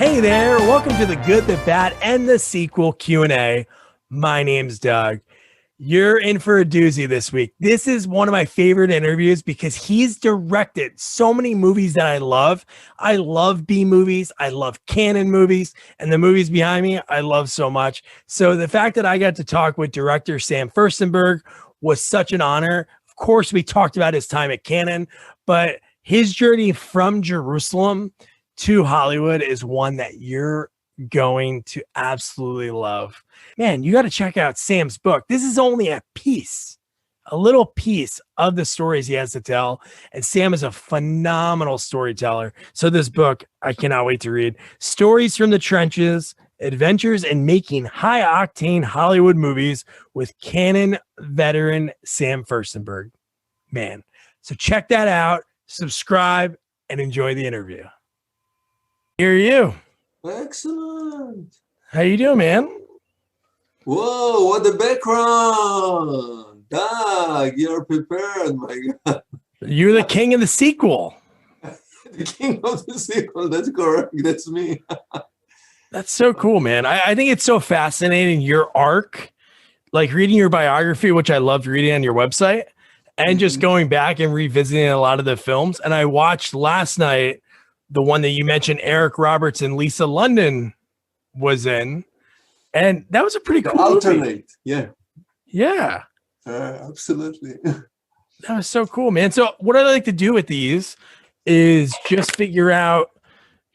Hey there, welcome to the Good, the Bad, and the Sequel Q&A. My name's Doug. You're in for a doozy this week. This is one of my favorite interviews because he's directed so many movies that I love. I love B movies. I love canon movies, and the movies behind me, I love so much. So the fact that I got to talk with director Sam Firstenberg was such an honor. Of course, we talked about his time at Canon, but his journey from Jerusalem to Hollywood is one that you're going to absolutely love. Man, you got to check out Sam's book. This is only a little piece of the stories he has to tell. And Sam is a phenomenal storyteller. So this book, I cannot wait to read. Stories from the Trenches, Adventures in Making High-Octane Hollywood Movies with Canon veteran Sam Firstenberg. Man, so check that out, subscribe, and enjoy the interview. Here are you. Excellent. How you doing, man? Whoa, what a background. Doug, you're prepared, my God. You're the king of the sequel. The king of the sequel, that's correct. That's me. That's so cool, man. I think it's so fascinating, your arc, like reading your biography, which I loved reading on your website, and just going back and revisiting a lot of the films. And I watched last night the one that you mentioned, Eric Roberts and Lisa London was in. And that was a pretty cool alternate movie. Yeah. Absolutely. That was so cool, man. So what I like to do with these is just figure out,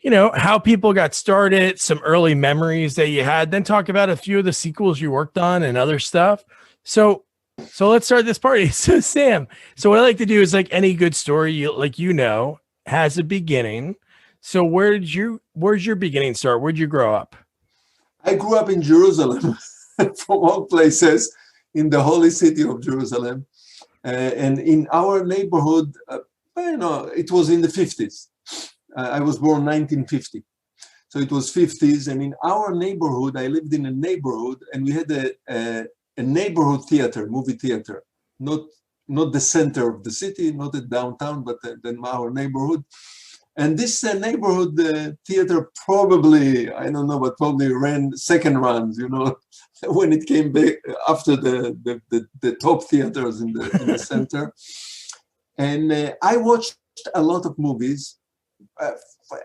how people got started, some early memories that you had, then talk about a few of the sequels you worked on and other stuff. So let's start this party. So Sam, what I like to do is, like any good story, has a beginning. So where's your beginning start? Where'd you grow up? I grew up in Jerusalem, from all places, in the holy city of Jerusalem. And in our neighborhood, it was in the 50s. I was born 1950. So it was 50s. And in our neighborhood, I lived in a neighborhood, and we had a neighborhood theater, movie theater, not the center of the city, not the downtown, but then our neighborhood. And this neighborhood theater probably ran second runs, when it came back after the top theaters in the center. And I watched a lot of movies.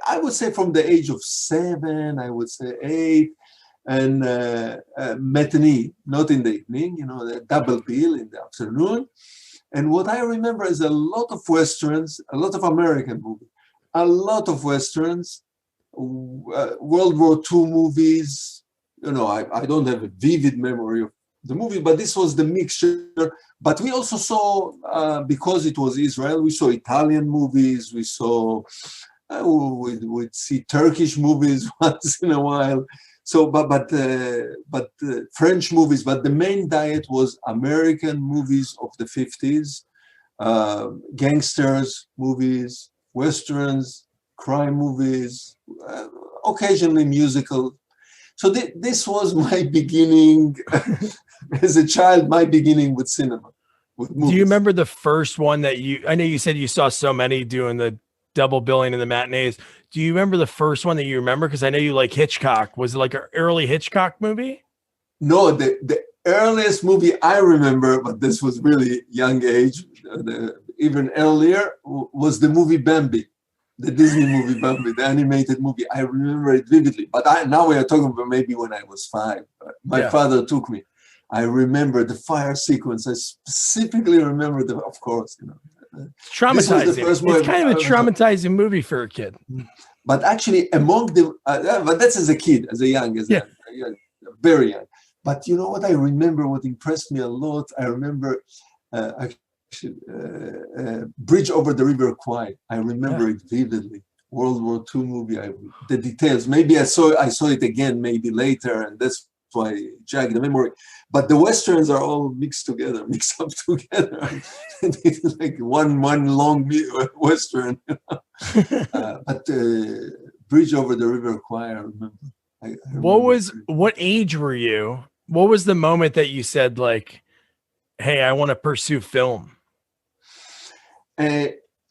I would say from the age of 7, I would say 8, and matinee, not in the evening, the double bill in the afternoon. And what I remember is a lot of Westerns, a lot of American movies, a lot of Westerns, World War II movies. I don't have a vivid memory of the movie, but this was the mixture. But we also saw, because it was Israel, we saw Italian movies, we saw, we'd see Turkish movies once in a while. So, but French movies, but the main diet was American movies of the 50s, gangsters movies, Westerns, crime movies, occasionally musical. So this was my beginning as a child, my beginning with cinema. With movies. Do you remember the first one that I know you said you saw so many doing the double billing in the matinees. Do you remember the first one that you remember? Because I know you like Hitchcock. Was it like an early Hitchcock movie? No, the earliest movie I remember, but this was really young age, even earlier, was the movie Bambi, the Disney movie Bambi, the animated movie. I remember it vividly. But now we are talking about maybe when I was 5. My father took me. I remember the fire sequence. I specifically remember of course, traumatizing. It's kind of a traumatizing movie for a kid. But actually, among the, but that's as a kid, as a very young. But you know what I remember? What impressed me a lot? I remember Bridge Over the River Kwai. I remember it vividly. World War II movie. The details. Maybe I saw it again, maybe later, and that's why I jagged the memory. But the Westerns are all mixed up together. It's like one long Western. But Bridge Over the River Kwai, I remember. What age were you? What was the moment that you said, like, hey, I want to pursue film?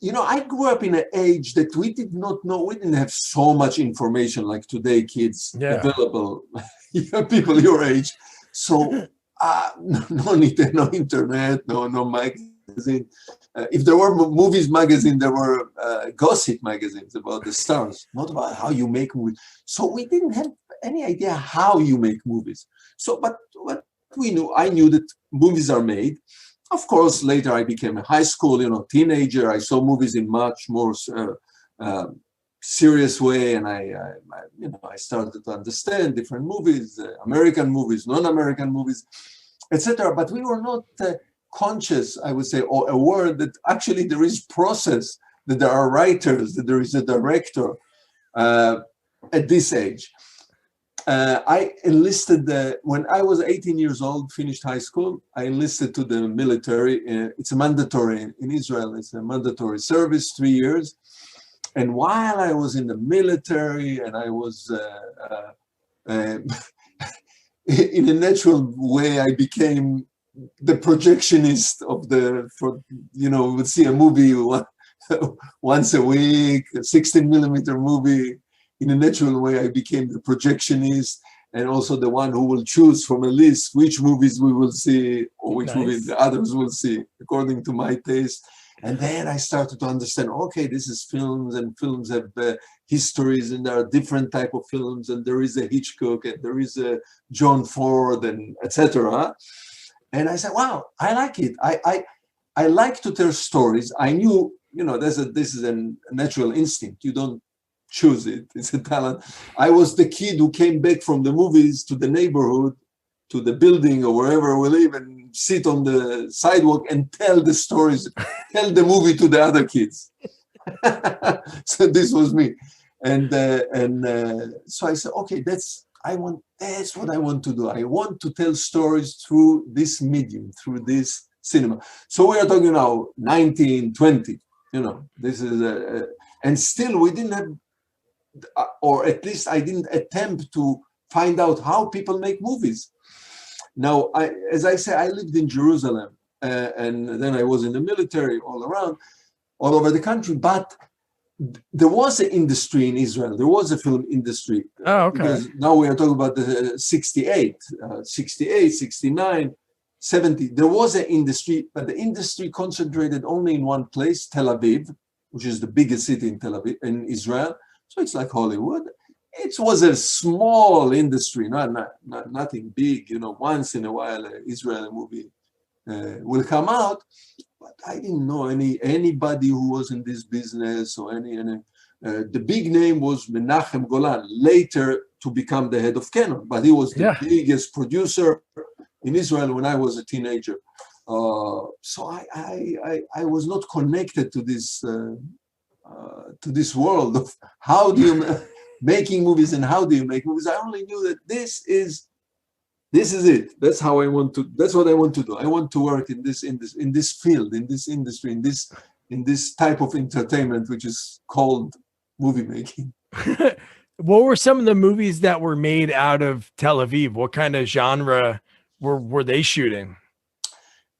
I grew up in an age that we did not know, we didn't have so much information like today, kids available, people your age. So no internet, no magazine. If there were movies magazine, there were gossip magazines about the stars, not about how you make movies. So we didn't have any idea how you make movies. So, but what I knew that movies are made. Of course, later I became a high school, teenager. I saw movies in much more serious way, and I started to understand different movies, American movies, non-American movies, etc. But we were not conscious, I would say, or aware that actually there is process, that there are writers, that there is a director at this age. I enlisted when I was 18 years old, finished high school. I enlisted to the military. It's a mandatory in Israel. It's a mandatory service, 3 years. And while I was in the military, and I was in a natural way, I became the projectionist of we would see a movie once a week, a 16mm movie. In a natural way, I became the projectionist and also the one who will choose from a list which movies we will see or which movies the others will see according to my taste. And then I started to understand, okay, this is films, and films have histories, and there are different type of films, and there is a Hitchcock, and there is a John Ford, and etc. And I said, wow, I like it. I like to tell stories. I knew, this is a natural instinct. You don't choose it. It's a talent. I was the kid who came back from the movies to the neighborhood, to the building or wherever we live, and sit on the sidewalk and tell the stories, tell the movie to the other kids. So this was me. And so I said, okay, that's what I want to do. I want to tell stories through this medium, through this cinema. So we are talking now 1920, this is and still we didn't have, or at least I didn't attempt to find out how people make movies. Now, as I say, I lived in Jerusalem, and then I was in the military all over the country. But there was an industry in Israel. There was a film industry. Oh, okay. Because now we are talking about the 68, 69, 70. There was an industry, but the industry concentrated only in one place, Tel Aviv, which is the biggest city in Israel. So it's like Hollywood. It was a small industry, nothing big. Once in a while, an Israeli movie will come out. But I didn't know anybody who was in this business or any. The big name was Menachem Golan, later to become the head of Canon. But he was the biggest producer in Israel when I was a teenager. So I was not connected to this world of how do you making movies and how do you make movies. I only knew that this is it. That's how I want to. That's what I want to do. I want to work in this field, in this industry, in this type of entertainment, which is called movie making. What were some of the movies that were made out of Tel Aviv? What kind of genre were they shooting?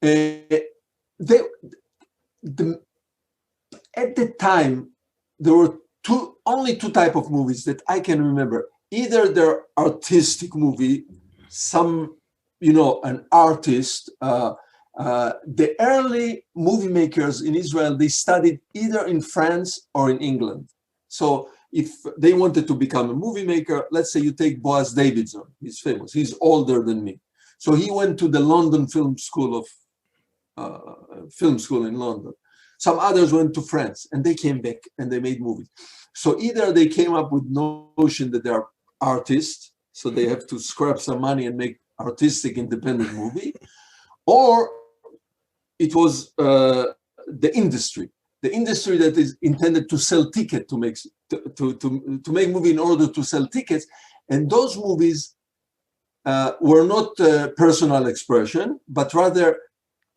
At the time, there were only two types of movies that I can remember. Either they're artistic movie, an artist. The early movie makers in Israel, they studied either in France or in England. So if they wanted to become a movie maker, let's say you take Boaz Davidson, he's famous, he's older than me. So he went to the London Film School in London. Some others went to France and they came back and they made movies. So either they came up with notion that they are artists, so they have to scrap some money and make artistic independent movie, or it was the industry that is intended to sell tickets, to make movie in order to sell tickets. And those movies were not personal expression, but rather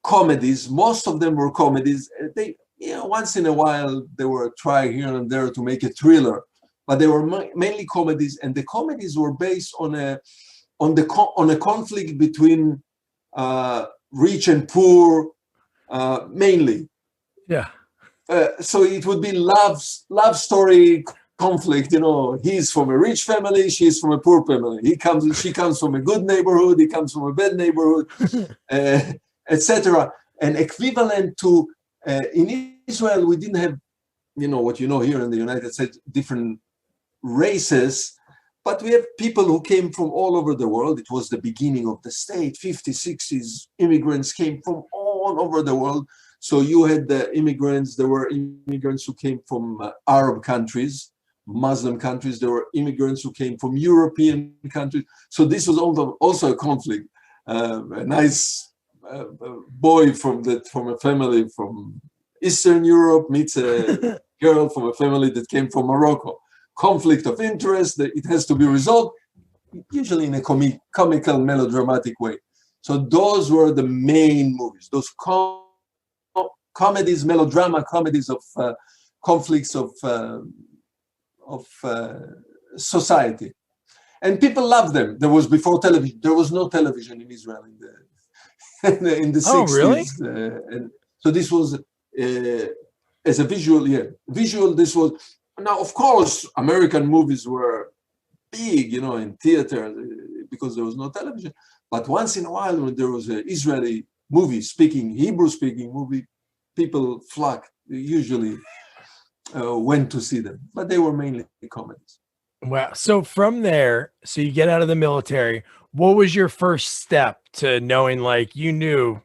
comedies. Most of them were comedies. They, once in a while, they were trying here and there to make a thriller, but they were mainly comedies. And the comedies were based on a conflict between rich and poor, mainly. Yeah. So it would be love story conflict. He's from a rich family, she's from a poor family. She comes from a good neighborhood, he comes from a bad neighborhood, etc. And equivalent to in Israel, we didn't have, what here in the United States, different races, but we have people who came from all over the world. It was the beginning of the state, 50s, 60s. Immigrants came from all over the world. So you had the immigrants, there were immigrants who came from Arab countries, Muslim countries, there were immigrants who came from European countries. So this was also a conflict. A nice boy from a family from Eastern Europe meets a girl from a family that came from Morocco. Conflict of interest, that it has to be resolved, usually in a comical, melodramatic way. So those were the main movies, those comedies, melodrama comedies of conflicts of society. And people loved them. There was before television. There was no television in Israel in the 60s. Really? And so this was as a visual, visual. This was. Now, of course, American movies were big, in theater because there was no television. But once in a while, when there was an Israeli movie Hebrew-speaking movie, people flocked. They usually went to see them, but they were mainly comedies. Wow. So from there, so you get out of the military. What was your first step to knowing, like, you knew,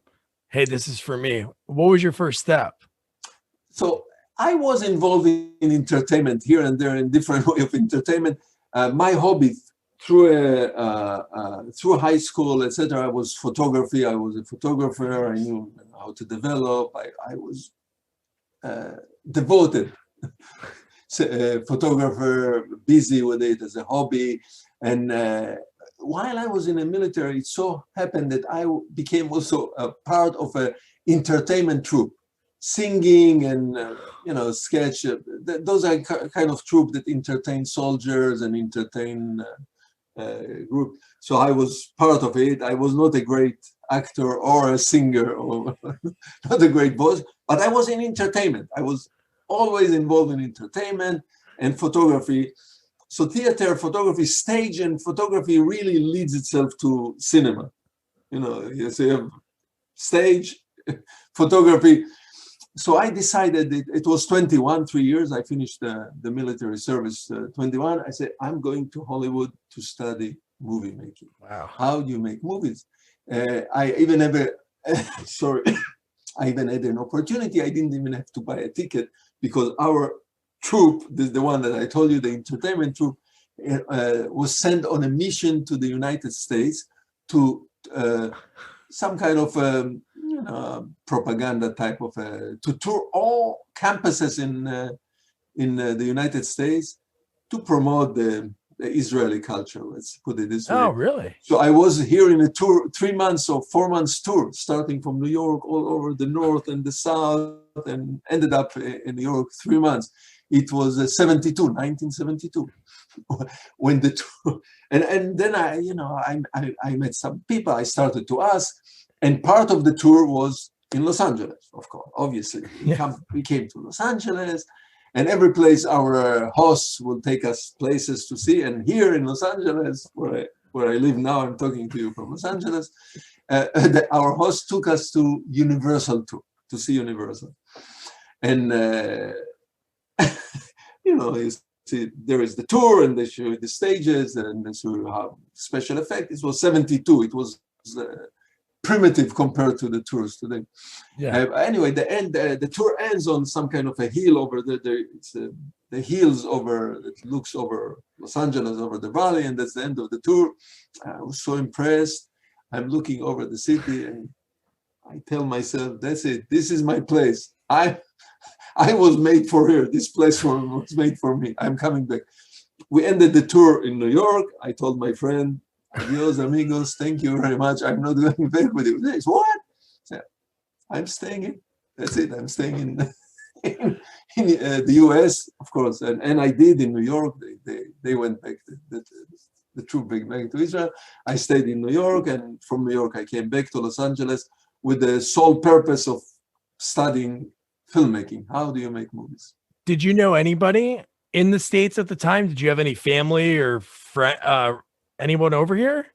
hey, this is for me? What was your first step? So I was involved in entertainment here and there in different way of entertainment. My hobby through high school, etc., I was photography. I was a photographer. I knew how to develop. I was devoted photographer, busy with it as a hobby. And while I was in the military, it so happened that I became also a part of an entertainment troupe. Singing and sketch. Those are kind of troupe that entertain soldiers and entertain group. So I was part of it. I was not a great actor or a singer or not a great voice, but I was in entertainment. I was always involved in entertainment and photography. So theater, photography, stage, and photography really leads itself to cinema. So you have stage, photography. So I decided it was 21, 3 years. I finished the military service, 21. I said, I'm going to Hollywood to study movie making. Wow. How do you make movies? I even have I even had an opportunity. I didn't even have to buy a ticket because our troupe, the one that I told you, the entertainment troupe, was sent on a mission to the United States to some kind of propaganda type of to tour all campuses in the United States to promote the Israeli culture. Let's put it this way. Oh, really? So I was here in a tour, 3 months or 4 months tour, starting from New York, all over the north and the south, and ended up in New York 3 months. It was 1972, when the tour, and then I met some people. I started to ask. And part of the tour was in Los Angeles, of course, obviously. We came to Los Angeles, and every place our hosts will take us places to see. And here in Los Angeles, where I live now, I'm talking to you from Los Angeles, our host took us to Universal tour, to see Universal. And, you see, there is the tour, and they show the stages, and they show how special effect. It was 72. It was primitive compared to the tours today. Anyway, the tour ends on some kind of a hill over the hills over that looks over Los Angeles, over the valley, and that's the end of the tour. I was so impressed. I'm looking over the city, and I tell myself, "That's it. This is my place. I was made for here. This place was made for me. I'm coming back." We ended the tour in New York. I told my friend, "Adios, amigos. Thank you very much. I'm not going back with you." He says, "What?" So, I'm staying in. That's it. I'm staying in the US, of course. And I did in New York. They went back, the troop back to Israel. I stayed in New York. And from New York, I came back to Los Angeles with the sole purpose of studying filmmaking. How do you make movies? Did you know anybody in the States at the time? Did you have any family or anyone over here?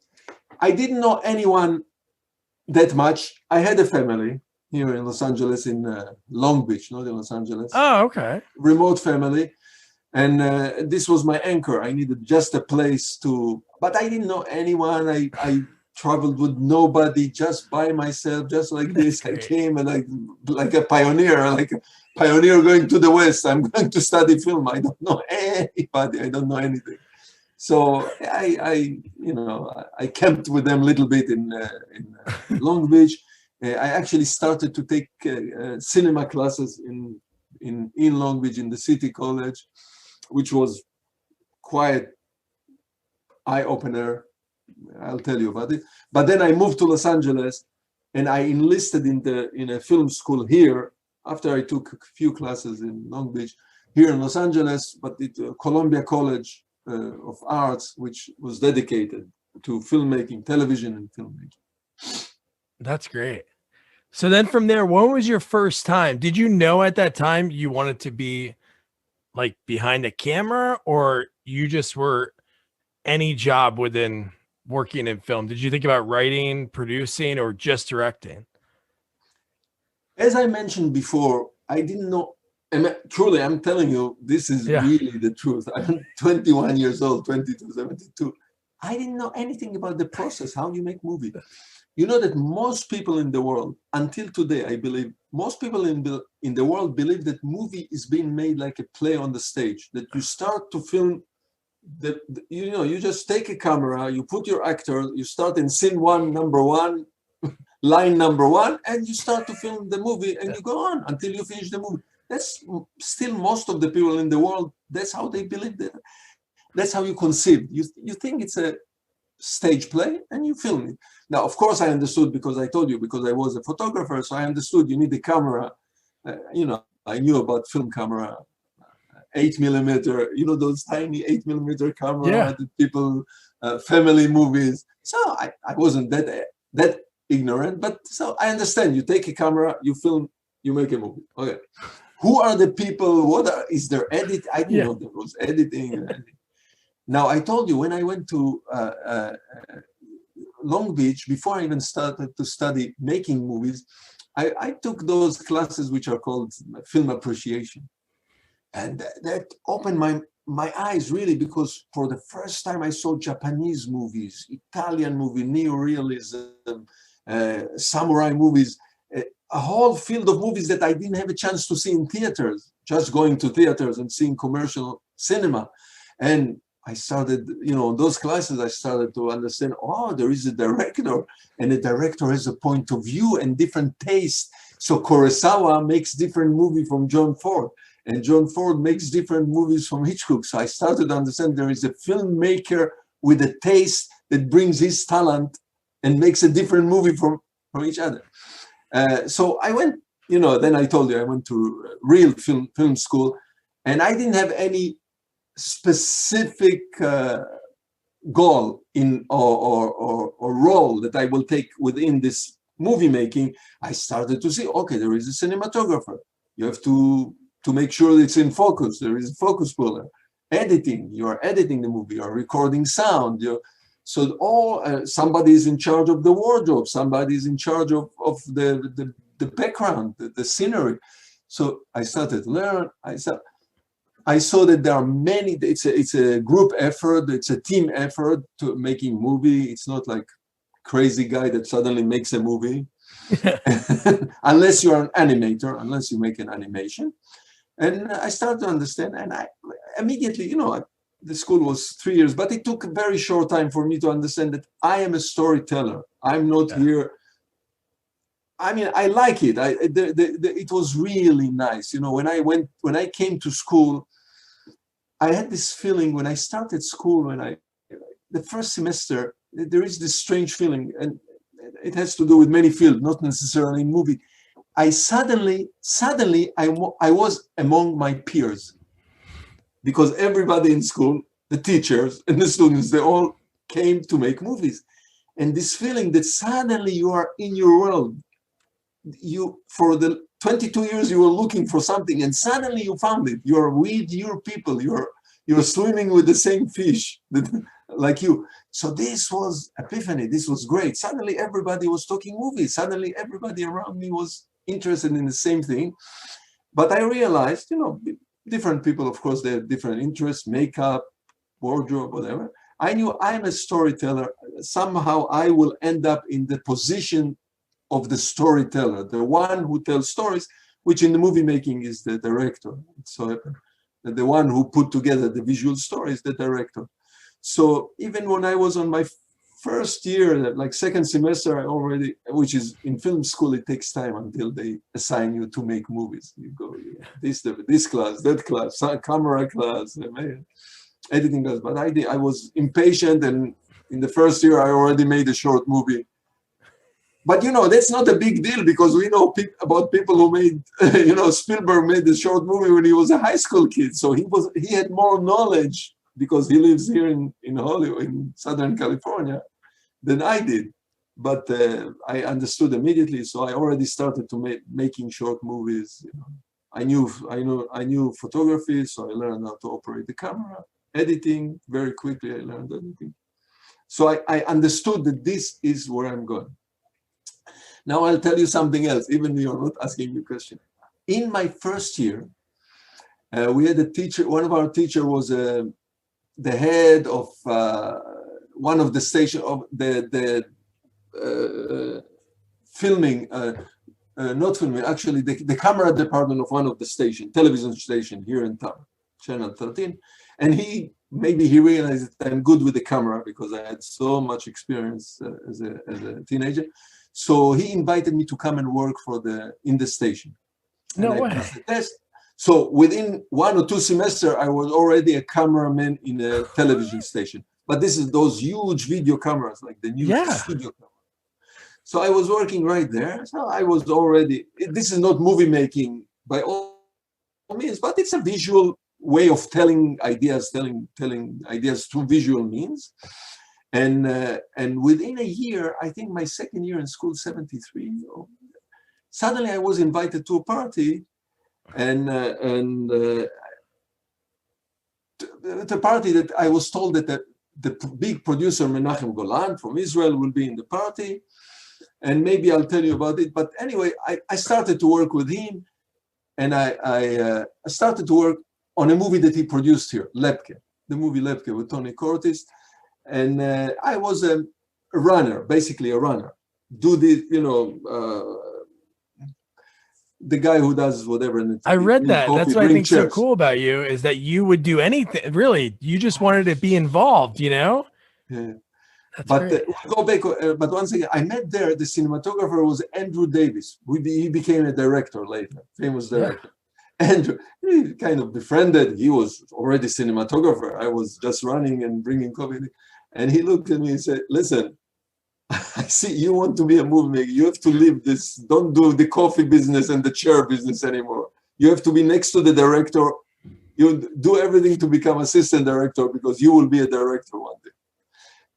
I didn't know anyone that much. I had a family here in Los Angeles, in Long Beach, not in Los Angeles. Oh, okay. Remote family. And this was my anchor. I needed just a place to, but I didn't know anyone. I traveled with nobody, just by myself, just like this. I came and like a pioneer going to the West. I'm going to study film. I don't know anybody. I don't know anything. So I camped with them a little bit in Long Beach. I actually started to take cinema classes in Long Beach in the City College, which was quite eye-opener. I'll tell you about it. But then I moved to Los Angeles, and I enlisted in a film school here after I took a few classes in Long Beach here in Los Angeles, but it Columbia College of Arts, which was dedicated to filmmaking, television and filmmaking. That's great. So then from there, when was your first time? Did you know at that time you wanted to be like behind the camera, or you just were any job within working in film? Did you think about writing, producing, or just directing? As I mentioned before, I didn't know. And truly, I'm telling you, this is really the truth. I'm 21 years old, 22, 72. I didn't know anything about the process, how you make movie. You know that most people in the world, until today, I believe, most people in the world believe that movie is being made like a play on the stage, that you start to film, you just take a camera, you put your actor, you start in scene one, number one, line number one, and you start to film the movie, and you go on until you finish the movie. That's still most of the people in the world, that's how they believe that. That's how you conceive. You think it's a stage play and you film it. Now, of course, I understood, because I told you, because I was a photographer, so I understood you need a camera. I knew about film camera, 8mm, those tiny 8mm camera that people, family movies. So I wasn't that ignorant, but so I understand. You take a camera, you film, you make a movie. Okay. Who are the people? Is there edit? I didn't know there was editing. Now, I told you, when I went to Long Beach, before I even started to study making movies, I took those classes which are called film appreciation. And that opened my eyes, really, because for the first time I saw Japanese movies, Italian movie, neorealism, samurai movies, a whole field of movies that I didn't have a chance to see in theaters, just going to theaters and seeing commercial cinema. And I started, those classes, I started to understand, there is a director, and the director has a point of view and different taste. So Kurosawa makes different movie from John Ford, and John Ford makes different movies from Hitchcock. So I started to understand there is a filmmaker with a taste that brings his talent and makes a different movie from each other. So I went, then I told you, I went to real film school, and I didn't have any specific goal or role that I will take within this movie making. I started to see, okay, there is a cinematographer. You have to make sure it's in focus. There is a focus puller. Editing, you are editing the movie, you are recording sound. So somebody is in charge of the wardrobe, somebody is in charge of the background, the scenery. So I started to learn. I saw that there are many. It's a group effort. It's a team effort to making movie. It's not like crazy guy that suddenly makes a movie, unless you are an animator, unless you make an animation. And I started to understand, and I immediately, the school was 3 years, but it took a very short time for me to understand that I am a storyteller. I'm not here. I mean, I like it. It was really nice. When I came to school, I had this feeling when I started school, the first semester, there is this strange feeling, and it has to do with many fields, not necessarily movie. I suddenly I was among my peers, because everybody in school, the teachers and the students, they all came to make movies. And this feeling that suddenly you are in your world, you, for the 22 years you were looking for something, and suddenly you found it. You're with your people. You're swimming with the same fish like you. So this was epiphany. This was great. Suddenly everybody was talking movies. Suddenly everybody around me was interested in the same thing. But I realized, you know, different people, of course, they have different interests, makeup, wardrobe, whatever. I knew I'm a storyteller. Somehow I will end up in the position of the storyteller, the one who tells stories, which in the movie making is the director. So the one who put together the visual story is the director. So even when I was on my first year, like second semester, I already, which is in film school, it takes time until they assign you to make movies. You go, this class, that class, camera class, editing class. But I was impatient, and in the first year, I already made a short movie. But, you know, that's not a big deal, because we know about people who made, you know, Spielberg made a short movie when he was a high school kid. So he had more knowledge because he lives here in Hollywood, in Southern California, than I did. But I understood immediately. So I already started to making short movies. You know, I knew photography, so I learned how to operate the camera. Editing, very quickly I learned editing. So I understood that this is where I'm going. Now I'll tell you something else, even if you're not asking me a question. In my first year, we had a teacher. One of our teachers was the head of one of the station of the filming, not filming, actually the camera department of one of the television station here in town, Channel 13. And maybe he realized that I'm good with the camera because I had so much experience as a teenager. So he invited me to come and work in the station. And I passed the test. So within 1 or 2 semesters, I was already a cameraman in a television station. But this is those huge video cameras, like the new studio camera. So I was working right there. So I was already, this is not movie making by all means, but it's a visual way of telling ideas through visual means. And within a year, I think my second year in school, 73, suddenly I was invited to a party, and the party that I was told that the big producer Menachem Golan from Israel will be in the party, and maybe I'll tell you about it. But anyway, I started to work with him, and I started to work on a movie that he produced here, Lepke, the movie Lepke with Tony Curtis. And I was a runner, basically a runner. Do the, you know, the guy who does whatever. I read that. Coffee, that's what I think so cool about you is that you would do anything. Really, you just wanted to be involved, you know? Yeah. But go back. But once again, I met there. The cinematographer was Andrew Davis. He became a director later, famous director. And we kind of befriended. He was already cinematographer. I was just running and bringing coffee. And he looked at me and said, listen, I see you want to be a movie maker. You have to leave this. Don't do the coffee business and the chair business anymore. You have to be next to the director. You do everything to become assistant director because you will be a director one day.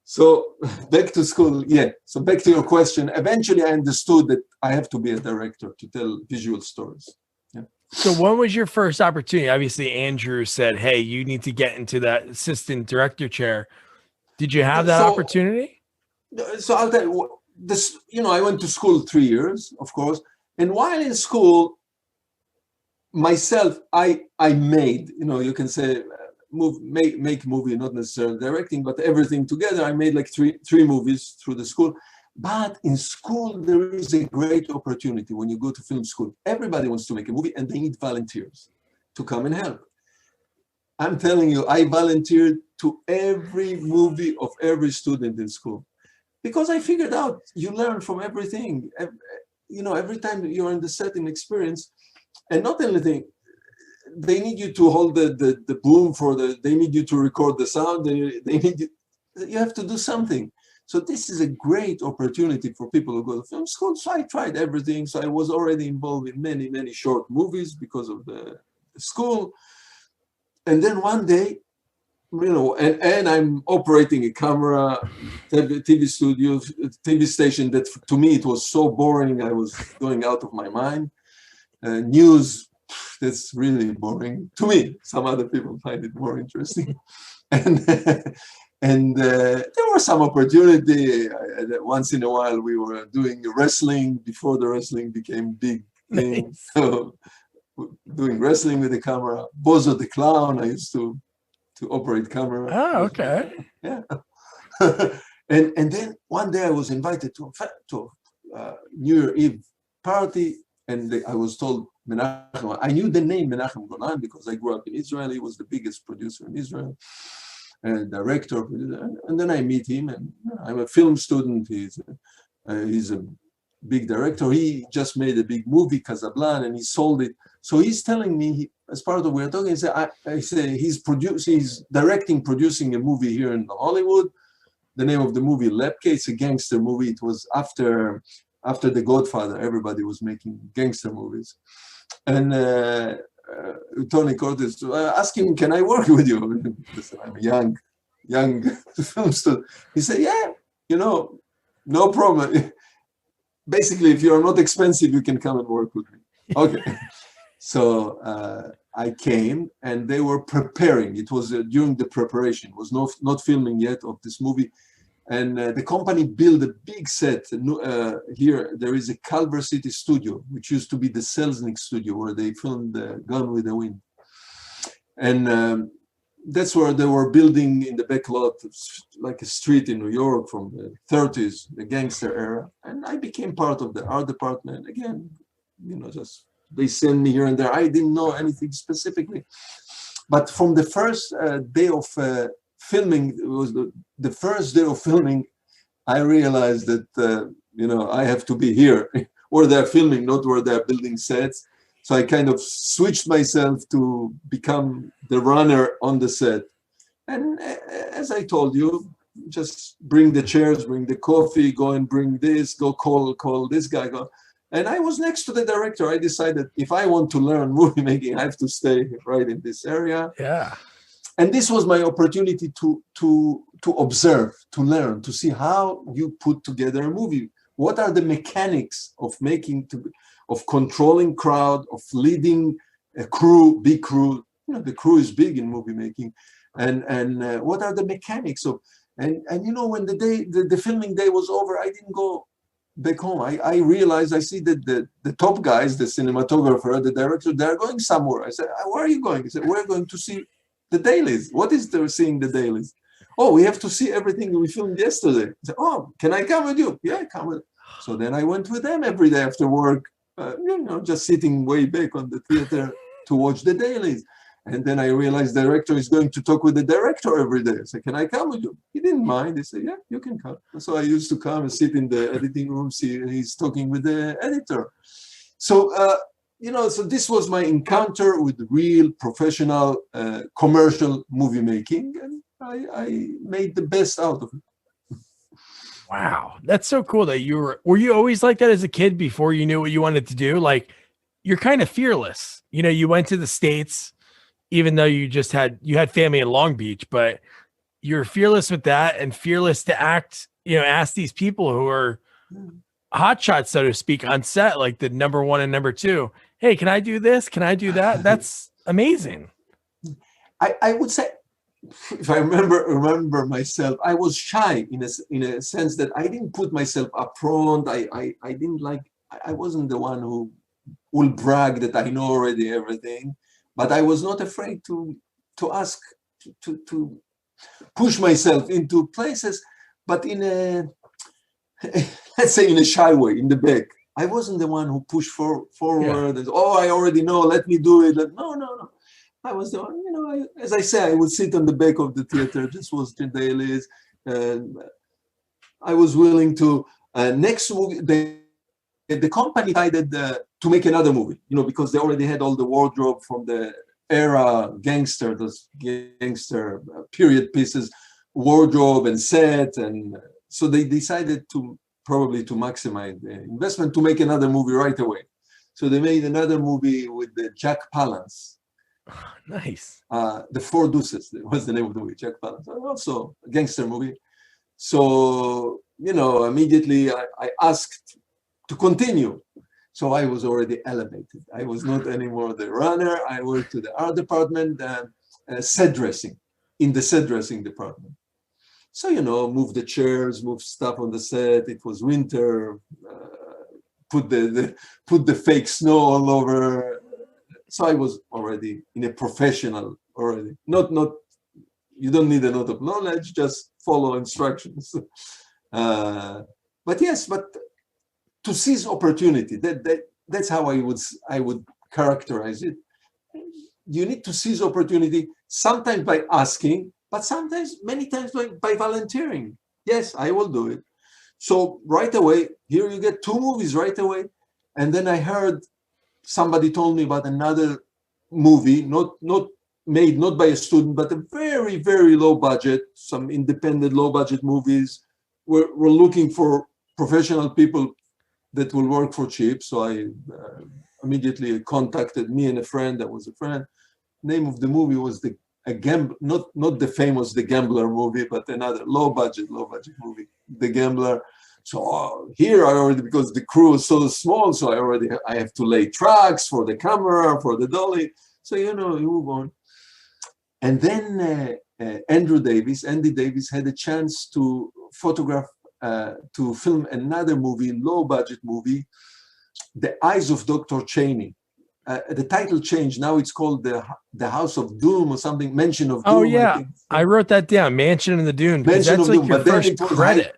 So back to school. Yeah. So back to your question. Eventually, I understood that I have to be a director to tell visual stories. Yeah. So when was your first opportunity? Obviously, Andrew said, hey, you need to get into that assistant director chair. Did you have that opportunity? So I'll tell you this, you know, I went to school 3 years, of course. And while in school, myself, I made, you know, you can say make movie, not necessarily directing, but everything together. I made like three movies through the school. But in school, there is a great opportunity when you go to film school. Everybody wants to make a movie and they need volunteers to come and help. I'm telling you, I volunteered to every movie of every student in school because I figured out you learn from everything. You know, every time you're in the setting experience, and not anything, they need you to hold the boom they need you to record the sound. They need you have to do something. So this is a great opportunity for people who go to film school. So I tried everything. So I was already involved in many, many short movies because of the school. And then one day, and I'm operating a camera, TV studio, TV station that to me it was so boring. I was going out of my mind. News, that's really boring to me. Some other people find it more interesting. And there was some opportunity. Once in a while, we were doing wrestling before the wrestling became big thing. Nice. So doing wrestling with the camera. Bozo the Clown, I used to operate camera. Oh, okay. Yeah. and then one day I was invited to New Year Eve party, and I was told Menachem. I knew the name Menachem Golan because I grew up in Israel. He was the biggest producer in Israel, and director. And then I meet him, and I'm a film student. He's a big director. He just made a big movie, Casablanca, and he sold it. So he's telling me, as part of what we're talking, I say he's producing a movie here in Hollywood. The name of the movie, Lepke, it's a gangster movie. It was after The Godfather. Everybody was making gangster movies. And Tony Cortes asked him, can I work with you? I'm a young film student. He said, yeah, no problem. Basically, if you're not expensive, you can come and work with me. Okay. So I came, and they were preparing. It was during the preparation. It was not filming yet of this movie. And the company built a big set. Here, there is a Culver City studio, which used to be the Selznick studio, where they filmed the Gone with the Wind. And that's where they were building in the back lot, like a street in New York from the 30s, the gangster era. And I became part of the art department. Again, just they send me here and there. I didn't know anything specifically. But from the first day of filming, it was the first day of filming, I realized that, I have to be here where they're filming, not where they're building sets. So I kind of switched myself to become the runner on the set. And as I told you, just bring the chairs, bring the coffee, go and bring this, go call this guy. And I was next to the director. I decided if I want to learn movie making, I have to stay right in this area. Yeah. And this was my opportunity to observe, to learn, to see how you put together a movie. What are the mechanics of of controlling crowd, of leading a crew, big crew? The crew is big in movie making, and what are the mechanics of? And when the filming day was over, I didn't go back home. I realized, I see that the top guys, the cinematographer, the director, they're going somewhere. I said, where are you going? He said, we're going to see the dailies. What is there seeing the dailies? Oh, we have to see everything we filmed yesterday. I said, oh, can I come with you? Yeah, come with. So then I went with them every day after work, just sitting way back on the theater to watch the dailies. And then I realized the director is going to talk with the director every day. I said, can I come with you? He didn't mind. He said, yeah, you can come. So I used to come and sit in the editing room, see he's talking with the editor. So, so this was my encounter with real professional commercial movie making. And I made the best out of it. Wow. That's so cool that were you always like that as a kid before you knew what you wanted to do? Like, you're kind of fearless. You went to the States, even though you had family in Long Beach, but you're fearless with that and fearless to act, ask these people who are hotshots, so to speak, on set, like the number one and number two. Hey, can I do this? Can I do that? That's amazing. I would say, if I remember myself, I was shy in a sense that I didn't put myself up front. I didn't I wasn't the one who will brag that I know already everything, but I was not afraid to ask, to push myself into places, but in a, let's say in a shy way, in the back. I wasn't the one who pushed forward. And, I already know, let me do it. No. I was the one, as I say, I would sit on the back of the theater, just watch the dailies. And I was willing to, next movie, the company decided to make another movie, because they already had all the wardrobe from the era those gangster period pieces, wardrobe and set. And so they decided to maximize the investment to make another movie right away. So they made another movie with Jack Palance. Nice. The Four Deuces was the name of the movie, Jack Palance, also a gangster movie. So, immediately I asked to continue. So I was already elevated. I was not anymore the runner. I worked to the art department, set dressing, in the set dressing department. So, move the chairs, move stuff on the set. It was winter, put the fake snow all over. So I was already in a professional already. Not you don't need a lot of knowledge, just follow instructions. But to seize opportunity, that's how I would characterize it. You need to seize opportunity, sometimes by asking, but sometimes, many times by volunteering. Yes, I will do it. So right away, here you get 2 movies right away. And then I heard somebody told me about another movie, not made not by a student, but a very, very low budget, some independent low budget movies. We're looking for professional people that will work for cheap. So I immediately contacted me and a friend that was a friend. Name of the movie was not the famous The Gambler movie, but another low budget movie, The Gambler. So here I already, because the crew is so small, so I have to lay tracks for the camera, for the dolly. So, you move on. And then Andy Davis had a chance to photograph, to film another movie, low budget movie, The Eyes of Dr. Cheney. The title changed. Now it's called the House of Doom or something. Mansion of Doom. Oh yeah, I wrote that down. Mansion in the Dune. Mansion that's of like Doom. your But then first it was credit.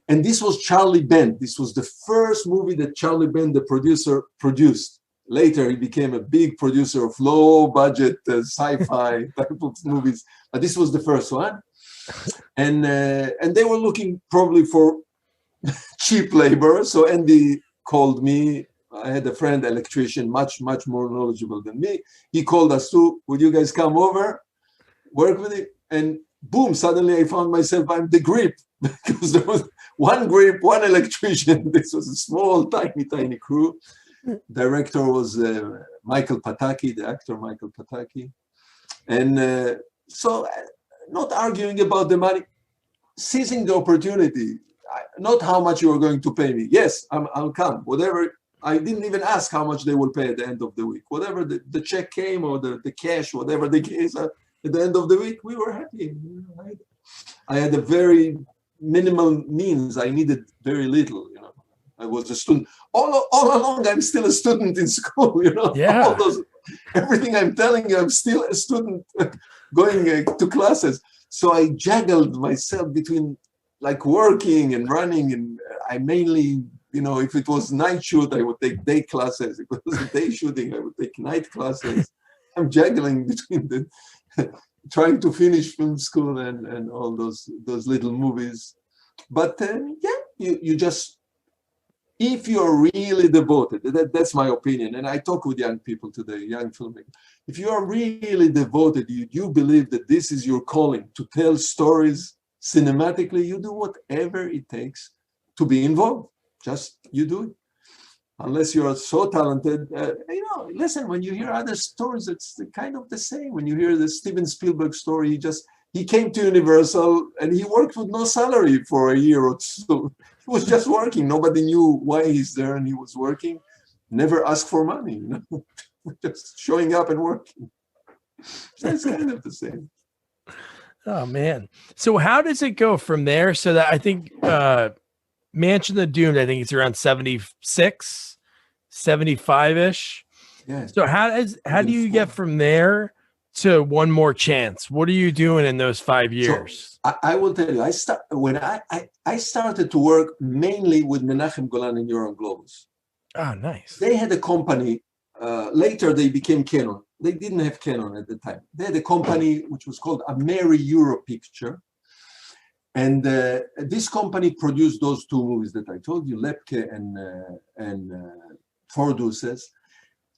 and this was Charlie Bent. This was the first movie that Charlie Bent, the producer, produced. Later, he became a big producer of low budget sci-fi type of movies. But this was the first one, and they were looking probably for cheap labor. So Andy called me. I had a friend, electrician, much more knowledgeable than me. He called us too. Would you guys come over, work with it? And boom! Suddenly, I found myself. I'm the grip because there was one grip, one electrician. This was a small, tiny crew. Director was Michael Pataki, the actor Michael Pataki. And so not arguing about the money, seizing the opportunity, not how much you are going to pay me. Yes, I'll come, whatever. I didn't even ask how much they will pay at the end of the week. Whatever the check came or the cash, whatever the case, at the end of the week, we were happy. I had a very minimal means. I needed very little, I was a student. All along, I'm still a student in school, Yeah. Everything I'm telling you, I'm still a student going to classes. So I juggled myself between like working and running. And I mainly, if it was night shoot, I would take day classes. If it was a day shooting, I would take night classes. I'm juggling between trying to finish film school and all those little movies. But you just, if you're really devoted, that's my opinion. And I talk with young people today, young filmmakers. If you are really devoted, you believe that this is your calling to tell stories cinematically, you do whatever it takes to be involved. Just you do it. Unless you are so talented, listen, when you hear other stories, it's kind of the same. When you hear the Steven Spielberg story, he came to Universal and he worked with no salary for a year or two. He was just working. Nobody knew why he's there, and he was working. Never asked for money, just showing up and working. So it's kind of the same. Oh man! So how does it go from there? So that I think Mansion of the Doomed, I think it's around 76, 75-ish. Yeah. So how do you get from there to One More Chance? What are you doing in those 5 years? So I will tell you, I started to work mainly with Menachem Golan and Yoram Globus. Oh, nice. They had a company. Later, they became Canon. They didn't have Canon at the time. They had a company which was called Ameri Euro Picture. And this company produced those 2 movies that I told you, Lepke and Four Deuces.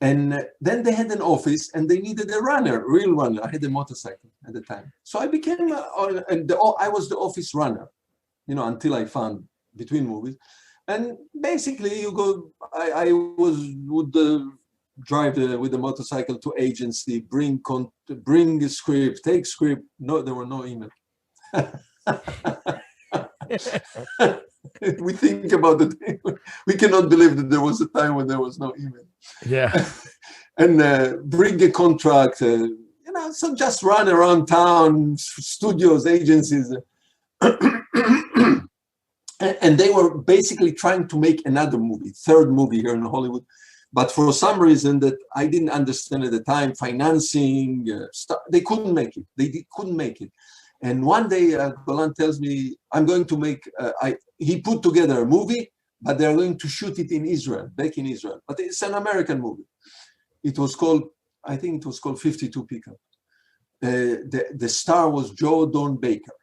And then they had an office and they needed a real runner. I had a motorcycle at the time. So I became, I was the office runner, until I found between movies. And basically you go, I was with drive with the motorcycle to agency, bring a script, take script. No, there were no email. We think about it. We cannot believe that there was a time when there was no email. Yeah. And bring a contract, so just run around town, studios, agencies. And they were basically trying to make another movie, third movie here in Hollywood. But for some reason that I didn't understand at the time, financing, they couldn't make it. They couldn't make it. And one day, Golan tells me, I'm going to make, he put together a movie, but they're going to shoot it in Israel, back in Israel. But it's an American movie. It was called, I think it was called 52 Pickup. The star was Joe Don Baker.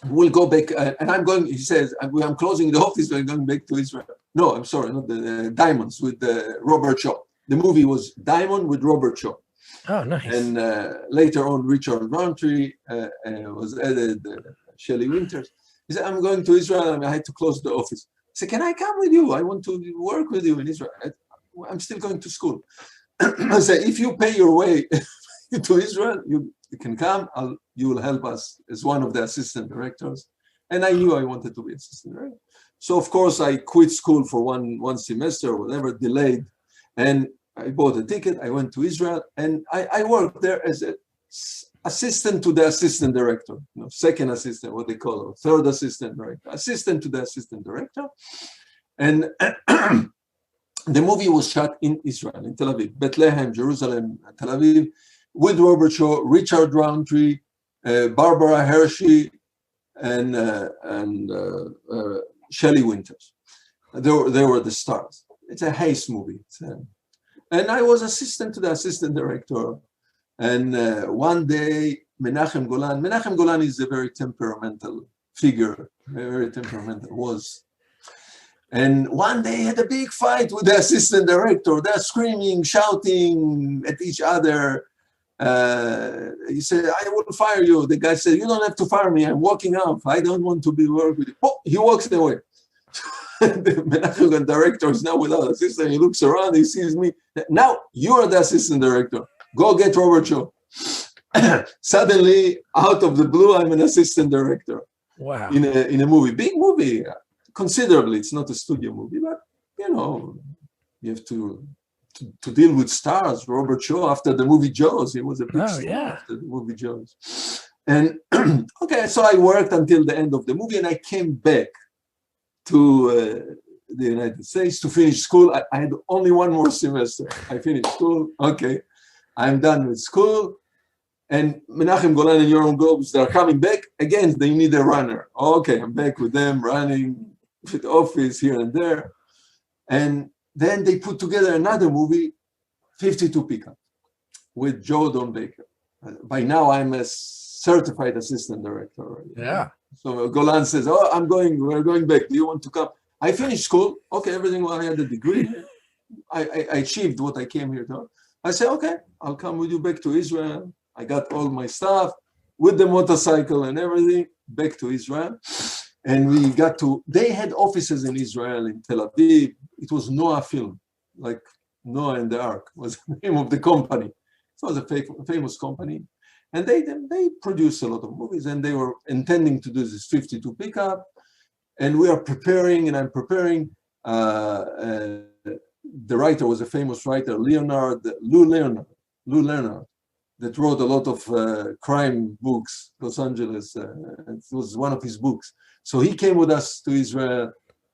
We'll go back, and I'm going, he says, I'm closing the office, we're going back to Israel. No, I'm sorry, not the Diamonds with Robert Shaw. The movie was Diamond with Robert Shaw. Oh, nice. And later on, Richard Roundtree was added, Shelley Winters. He said, I'm going to Israel, and I had to close the office. I said, can I come with you? I want to work with you in Israel. I'm still going to school. I said, if you pay your way to Israel, you can come, you will help us as one of the assistant directors. And I knew I wanted to be assistant director. So of course I quit school for one semester or whatever, delayed. And I bought a ticket, I went to Israel, and I worked there as an assistant to the assistant director, second assistant, what they call it, third assistant director, assistant to the assistant director. And the movie was shot in Israel, in Tel Aviv, Bethlehem, Jerusalem, Tel Aviv, with Robert Shaw, Richard Roundtree, Barbara Hershey, and Shelley Winters. They were the stars. It's a heist movie. And I was assistant to the assistant director. And one day, Menachem Golan is a very temperamental figure, very temperamental, was. And one day he had a big fight with the assistant director. They're screaming, shouting at each other. He said, I will fire you. The guy said, you don't have to fire me. I'm walking off. I don't want to be work with you. Oh, he walks away. The Menachem director is now without assistant. He looks around, he sees me. Now you are the assistant director. Go get Robert Shaw. Suddenly, out of the blue, I'm an assistant director. Wow. In a movie, big movie, considerably. It's not a studio movie, but you have to deal with stars. Robert Shaw, after the movie Jaws, he was a big star after the movie Jaws. And okay, so I worked until the end of the movie, and I came back to the United States to finish school. I had only one more semester. I finished school. Okay, I'm done with school. And Menachem Golan and Yoram Globus, they're coming back. Again, they need a runner. Okay, I'm back with them, running with office here and there. And then they put together another movie, 52 Pickup, with Joe Don Baker. By now, I'm a certified assistant director. Yeah. So Golan says, we're going back. Do you want to come? I finished school. Okay, everything, I had a degree. I achieved what I came here to. I said, okay, I'll come with you back to Israel. I got all my stuff with the motorcycle and everything back to Israel. And we they had offices in Israel, in Tel Aviv. It was Noah Film, like Noah and the Ark was the name of the company. It was a famous company. And they produced a lot of movies, and they were intending to do this 52 Pickup. And we are preparing, and I'm preparing. The writer was a famous writer, Lou Leonard, that wrote a lot of crime books, Los Angeles. It was one of his books. So he came with us to Israel,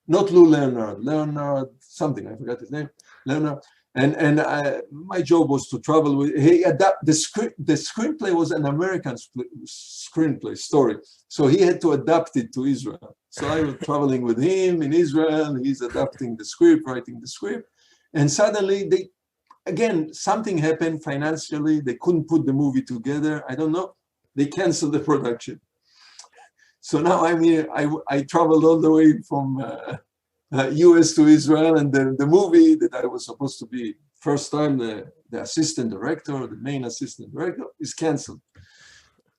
not Lou Leonard something, I forgot his name, Leonard. And my job was to travel with, the screenplay was an American screenplay story. So he had to adapt it to Israel. So I was traveling with him in Israel, he's adapting the script, writing the script. And suddenly again, something happened financially. They couldn't put the movie together. I don't know. They canceled the production. So now I'm here. I traveled all the way from US to Israel, and the movie that I was supposed to be first time the assistant director, the main assistant director, is canceled.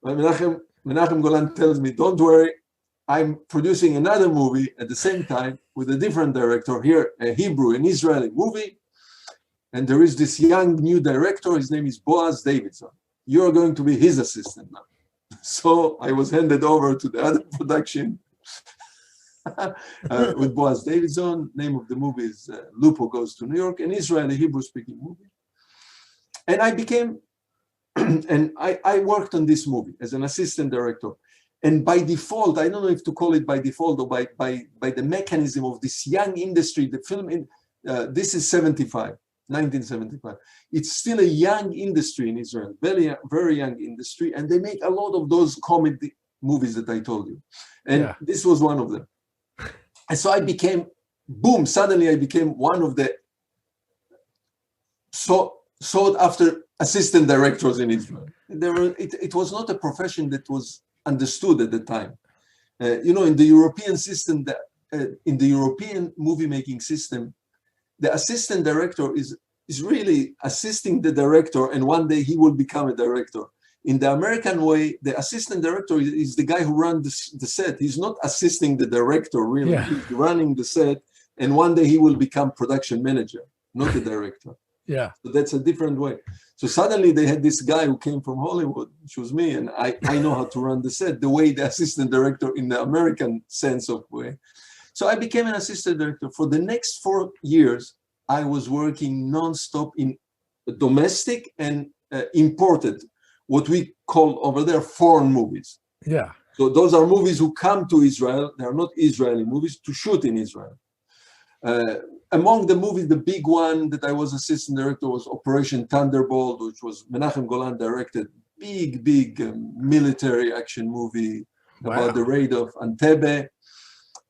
Menachem Golan tells me, don't worry, I'm producing another movie at the same time with a different director here, a Hebrew, an Israeli movie. And there is this young new director. His name is Boaz Davidson. You're going to be his assistant now. So I was handed over to the other production with Boaz Davidson. Name of the movie is Lupo Goes to New York, an Israeli Hebrew-speaking movie. And I became, and I worked on this movie as an assistant director. And by default, I don't know if to call it by default or by the mechanism of this young industry, the film, this is 1975. It's still a young industry in Israel, very, very young industry. And they make a lot of those comedy movies that I told you. And this was one of them. And so I became, boom, suddenly I became one of the sought after assistant directors in Israel. It was not a profession that was understood at the time. In the European system, in the European movie making system, the assistant director is really assisting the director, and one day he will become a director. In the American way, the assistant director is the guy who runs the set. He's not assisting the director, really. Yeah. He's running the set, and one day he will become production manager, not the director. Yeah. So that's a different way. So suddenly they had this guy who came from Hollywood, which was me, and I know how to run the set the way the assistant director in the American sense of way. So I became an assistant director. For the next 4 years, I was working nonstop in domestic and imported, what we call over there foreign movies. Yeah. So those are movies who come to Israel. They are not Israeli movies to shoot in Israel. Among the movies, the big one that I was assistant director was Operation Thunderbolt, which was Menachem Golan directed, big military action movie about the raid of Entebbe.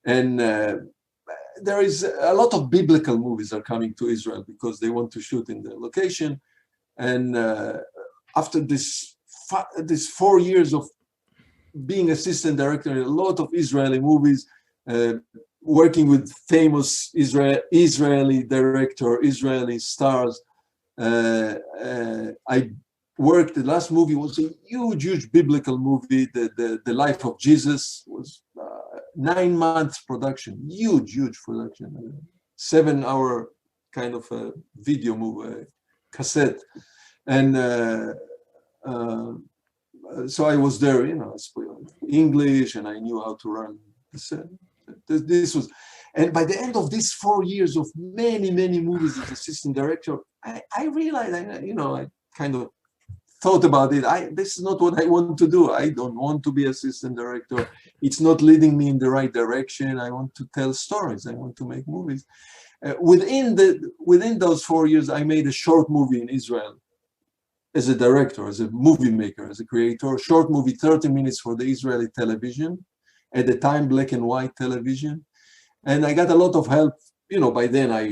And there is a lot of biblical movies are coming to Israel because they want to shoot in the location. And after this 4 years of being assistant director in a lot of Israeli movies, working with famous Israeli director, Israeli stars, I worked. The last movie was a huge biblical movie. The Life of Jesus was 9 months production, huge production, 7-hour kind of a video movie, cassette, and so I was there. I spoke English and I knew how to run the set. This was, and by the end of these 4 years of many movies as assistant director, I realized, I kind of thought about it. This is not what I want to do. I don't want to be assistant director. It's not leading me in the right direction. I want to tell stories. I want to make movies. Within those 4 years, I made a short movie in Israel as a director, as a movie maker, as a creator. Short movie, 30 minutes for the Israeli television. At the time, black and white television. And I got a lot of help. By then I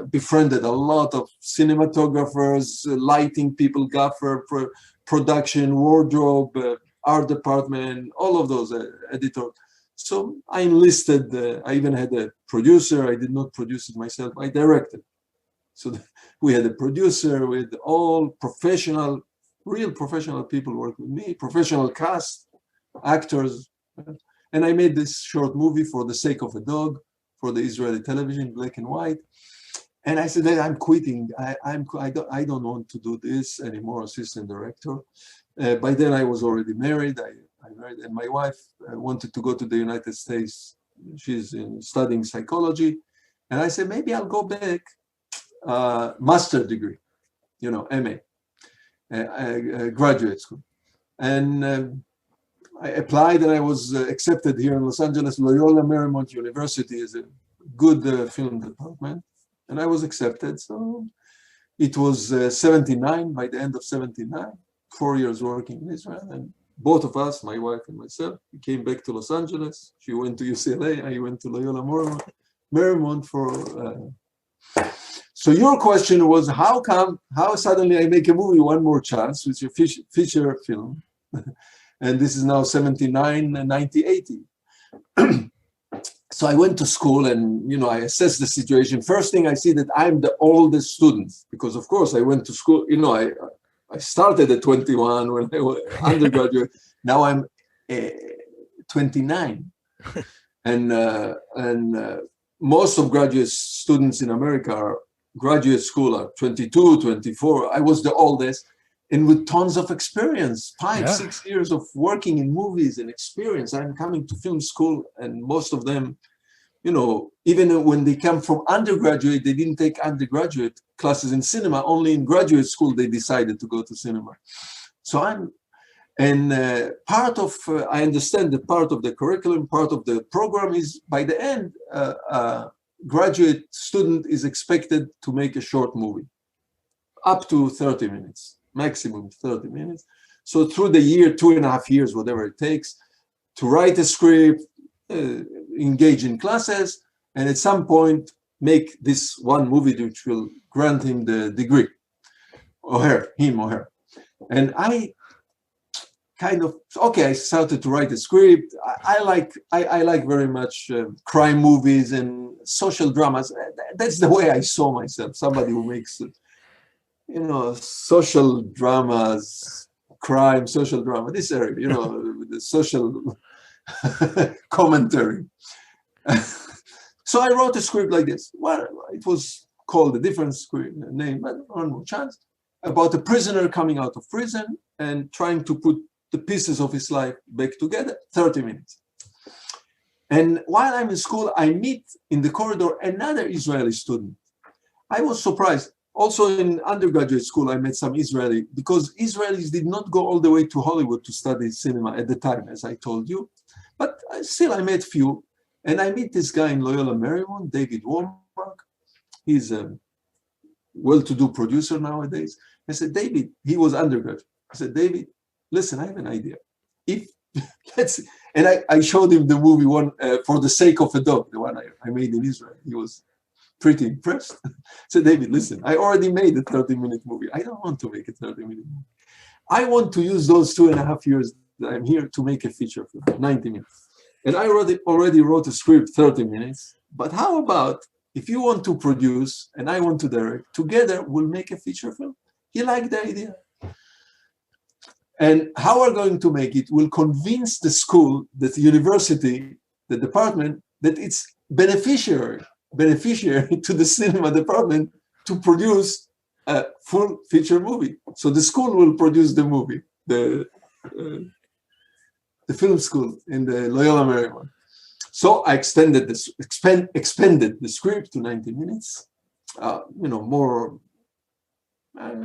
befriended a lot of cinematographers, lighting people, gaffer, production, wardrobe, art department, all of those editors. So I enlisted, I even had a producer. I did not produce it myself, I directed. So we had a producer with all real professional people work with me, professional cast, actors. And I made this short movie, For the Sake of a Dog, for the Israeli television, black and white. And I said, hey, I'm quitting. I don't want to do this anymore, assistant director. By then I was already married. I married, and my wife wanted to go to the United States. She's studying psychology. And I said, maybe I'll go back, master degree, MA, graduate school. And I applied and I was accepted here in Los Angeles. Loyola Marymount University is a good film department. And I was accepted. So it was 79, by the end of 79, 4 years working in Israel. And both of us, my wife and myself, we came back to Los Angeles. She went to UCLA. I went to Loyola Marymount for... So your question was, how suddenly I make a movie, One More Chance, which is a feature film. And this is now 79, 90, 80. So I went to school and, I assessed the situation. First thing I see that I'm the oldest student, because of course I went to school, I started at 21 when I was undergraduate. Now I'm 29. And most of graduate students in America are graduate school are 22, 24. I was the oldest, and with tons of experience, 5-6 years of working in movies and experience. I'm coming to film school, and most of them, you know, even when they come from undergraduate, they didn't take undergraduate classes in cinema. Only in graduate school they decided to go to cinema. So I understand that part of the curriculum, part of the program is, by the end, graduate student is expected to make a short movie, up to 30 minutes, maximum 30 minutes. So through the year, 2.5 years, whatever it takes, to write a script, engage in classes, and at some point make this one movie which will grant him the degree, or her, him or her. And I I started to write a script. I like very much crime movies and social dramas. That's the way I saw myself, somebody who makes, you know, social dramas, crime, social drama, this area, you know, the social commentary. So I wrote a script like this. Well, it was called a different script name, but one more chance, about a prisoner coming out of prison and trying to put the pieces of his life back together, 30 minutes. And while I'm in school, I meet in the corridor another Israeli student. I was surprised. Also in undergraduate school, I met some Israeli, because Israelis did not go all the way to Hollywood to study cinema at the time, as I told you. But still, I met few. And I meet this guy in Loyola Marymount, David Warmark. He's a well-to-do producer nowadays. I said, David, he was undergraduate. I said, David, listen, I have an idea. I showed him the movie one For the Sake of a Dog, the one I made in Israel. He was pretty impressed. I said, David, listen, I already made a 30-minute movie. I don't want to make a 30-minute movie. I want to use those 2.5 years that I'm here to make a feature film, 90 minutes. And I already wrote a script, 30 minutes. But how about if you want to produce and I want to direct, together we'll make a feature film? He liked the idea. And how we're going to make it will convince the school, the university, the department, that it's beneficiary to the cinema department to produce a full feature movie. So the school will produce the movie, the film school in the Loyola Marymount. So I expanded the script to 90 minutes,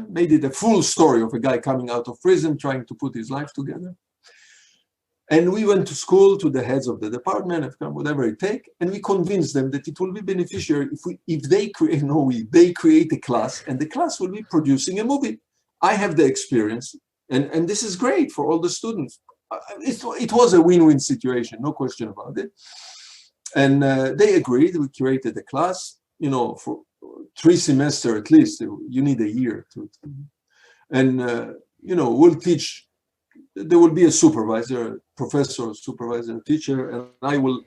made it a full story of a guy coming out of prison, trying to put his life together. And we went to school, to the heads of the department, whatever it takes, and we convinced them that it will be beneficial if they create a class, and the class will be producing a movie. I have the experience, and this is great for all the students. It was a win-win situation, no question about it. And they agreed. We created a class, for 3 semesters at least. You need a year to, and we'll teach. There will be a supervisor, professor, supervisor, teacher, and I will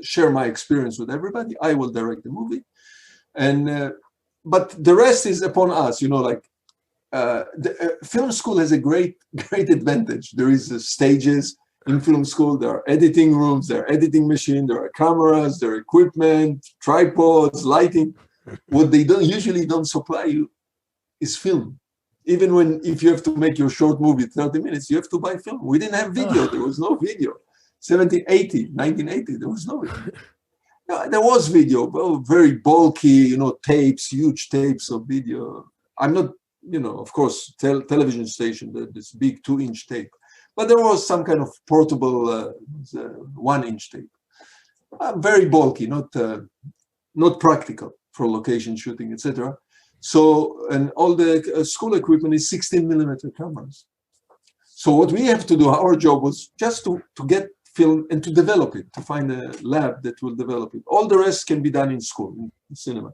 share my experience with everybody. I will direct the movie, and but the rest is upon us. The film school has a great advantage. There is stages in film school. There are editing rooms, there are editing machines, there are cameras, there are equipment, tripods, lighting. What they usually don't supply you is film. Even if you have to make your short movie 30 minutes, you have to buy film. We didn't have video. There was no video. 1980, there was no video. No, there was video, but very bulky, tapes, huge tapes of video. I'm not, of course, television station, this big 2-inch tape. But there was some kind of portable 1-inch tape. Very bulky, not practical for location shooting, etc. So, and all the school equipment is 16mm cameras. So what we have to do, our job was just to get film and to develop it, to find a lab that will develop it. All the rest can be done in school, in cinema.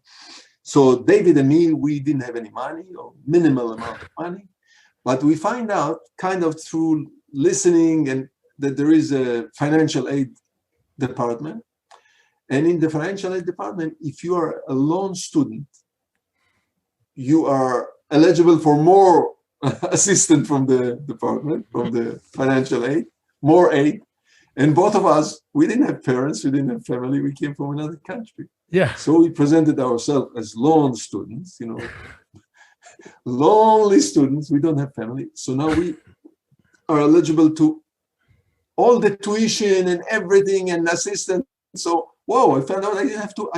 So David and me, we didn't have any money or minimal amount of money, but we find out kind of through listening and that there is a financial aid department. And in the financial aid department, if you are a loan student, you are eligible for more assistance from the department, from the financial aid, more aid. And both of us, we didn't have parents, we didn't have family, we came from another country. Yeah. So we presented ourselves as lone students, lonely students, we don't have family. So now we are eligible to all the tuition and everything and assistance. So, whoa, I found out I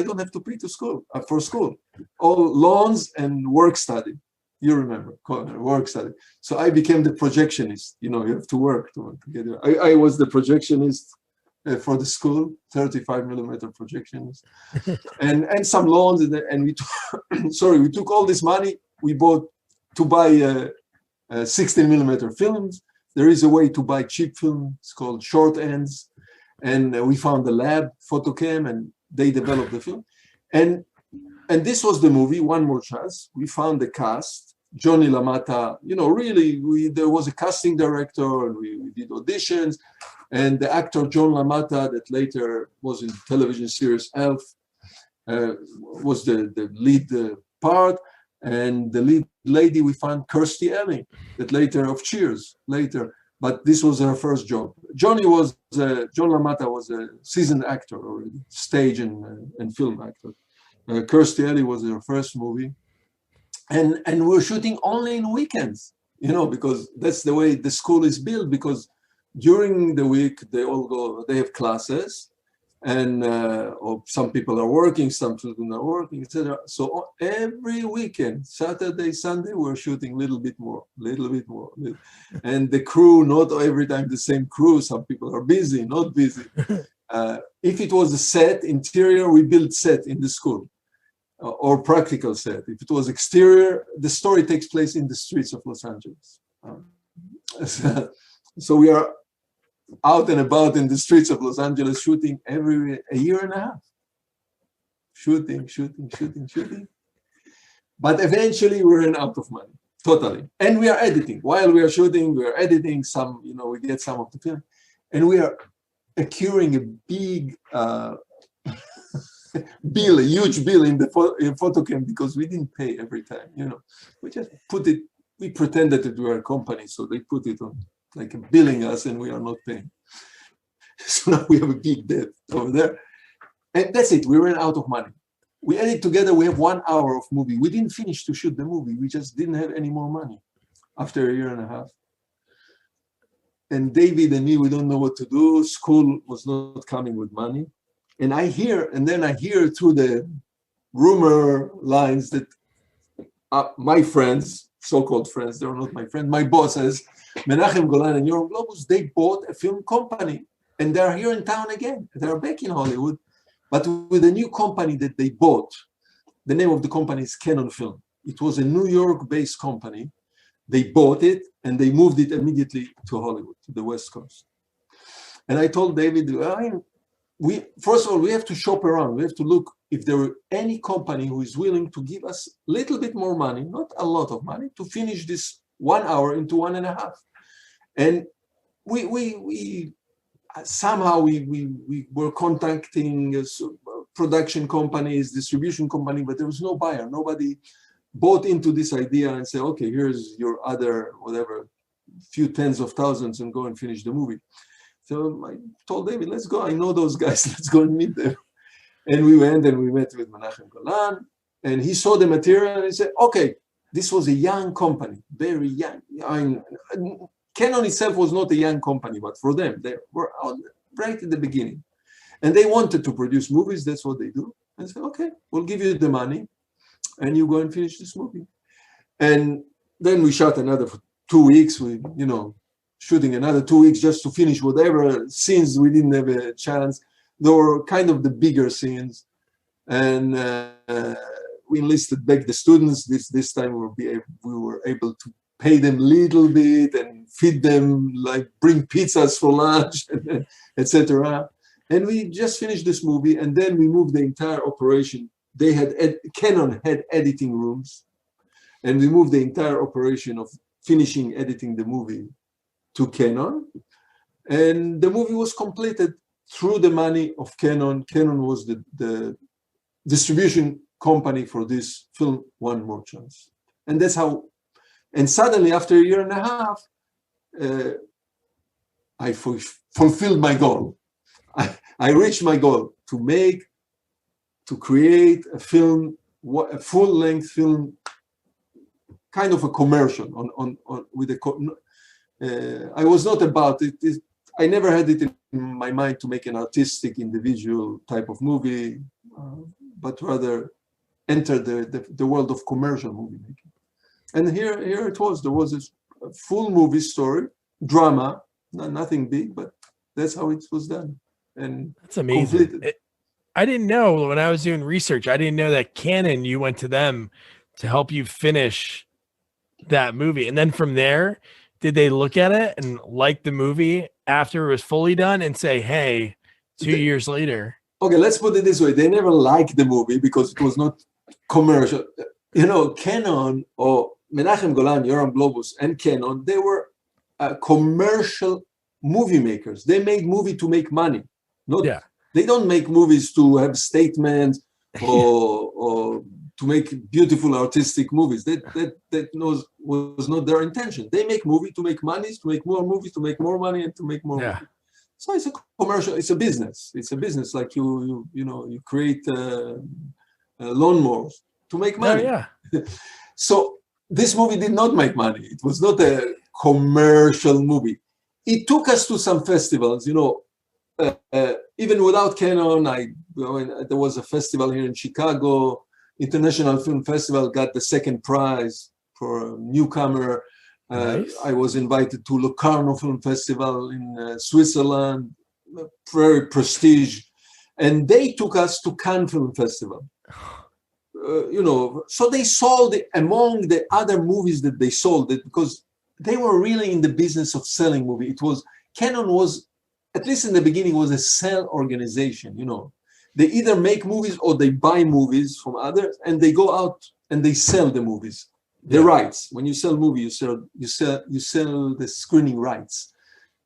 don't have to pay to school for school. All loans and work study. You remember, work study. So I became the projectionist. You have to work to get it. I was the projectionist for the school, 35 millimeter projectionist, and some loans. And we we took all this money. We bought to buy 16 millimeter films. There is a way to buy cheap film. It's called short ends. And we found the lab, Photocam, and they developed the film. And this was the movie, One More Chance. We found the cast, Johnny LaMatta, there was a casting director, and we did auditions. And the actor John LaMatta, that later was in the television series Elf, was the lead part. And the lead lady, we found Kirstie Alley, that later of Cheers, later. But this was her first job. John LaMatta was a seasoned actor already, stage and film actor. Kirstie Alley was her first movie. And we were shooting only in weekends, because that's the way the school is built, because during the week, they have classes, and or some people are working, some children are working, etc. So every weekend, Saturday, Sunday, we're shooting a little bit more. And the crew, not every time the same crew. Some people are busy, not busy. If it was a set, interior, we build set in the school, or practical set. If it was exterior, the story takes place in the streets of Los Angeles. So we are out and about in the streets of Los Angeles, shooting a year and a half. Shooting. But eventually we ran out of money, totally. And we are editing. While we are shooting, we are editing some, we get some of the film. And we are accruing a big bill, a huge bill in Photocam, because we didn't pay every time, We just we pretended that we were a company, so they put it on, like billing us, and we are not paying. So now we have a big debt over there. And that's it, we ran out of money. We edit together, we have 1 hour of movie. We didn't finish to shoot the movie, we just didn't have any more money after a year and a half. And David and me, we don't know what to do. School was not coming with money. And I hear through the rumor lines that my friends, so-called friends, they're not my friends, my bosses, Menachem Golan and Yoram Globus, they bought a film company, and they're here in town again. They're back in Hollywood, but with a new company that they bought. The name of the company is Canon Film. It was a New York-based company. They bought it, and they moved it immediately to Hollywood, to the West Coast. And I told David, first of all, we have to shop around. We have to look if there were any company who is willing to give us a little bit more money, not a lot of money, to finish this 1 hour into 1.5. And we somehow we were contacting production companies, distribution company, but there was no buyer. Nobody bought into this idea and said, okay, here's your other, whatever, few tens of thousands, and go and finish the movie. So I told David, let's go. I know those guys. Let's go and meet them. And we went and we met with Menachem Golan. And he saw the material and he said, okay, this was a young company, very young. Canon itself was not a young company, but for them, they were out right at the beginning. And they wanted to produce movies. That's what they do. And I said, okay, we'll give you the money and you go and finish this movie. And then we shot another 2 weeks. We, shooting another 2 weeks just to finish whatever scenes we didn't have a chance. They were kind of the bigger scenes. And we enlisted back the students. This time we were able to pay them a little bit and feed them, like bring pizzas for lunch, etc. And we just finished this movie, and then we moved the entire operation. Canon had editing rooms, and we moved the entire operation of finishing editing the movie to Canon, and the movie was completed through the money of Canon. Canon was the distribution company for this film, One More Chance. And that's how, and suddenly after a year and a half, I fulfilled my goal. I reached my goal to create a film, a full-length film, kind of a commercial on with a. I was not about it. I never had it in my mind to make an artistic, individual type of movie, but rather enter the world of commercial movie making. And here it was. There was a full movie story, drama, nothing big, but that's how it was done. And that's amazing. Completed. I didn't know when I was doing research, I didn't know that Canon, you went to them to help you finish that movie. And then from there, did they look at it and like the movie after it was fully done and say, hey, 2 years later? Okay, let's put it this way. They never liked the movie because it was not commercial. You know, Canon or Menachem Golan, Yoram Globus, and Canon, they were commercial movie makers. They made movie to make money. They don't make movies to have statements or to make beautiful artistic movies. That was not their intention. They make movie to make money, to make more movies, to make more money, and to make more money. So it's a commercial. It's a business. It's a business like you create lawnmowers to make money. So this movie did not make money. It was not a commercial movie. It took us to some festivals, even without Canon. There was a festival here in Chicago, International Film Festival, got the second prize for a newcomer. Nice. I was invited to Locarno Film Festival in Switzerland, very prestige, and they took us to Cannes Film Festival. So they sold it among the other movies that they sold it because they were really in the business of selling movie. Canon was, at least in the beginning, was a sell organization. They either make movies or they buy movies from others, and they go out and they sell the movies, the rights. When you sell movie, you sell the screening rights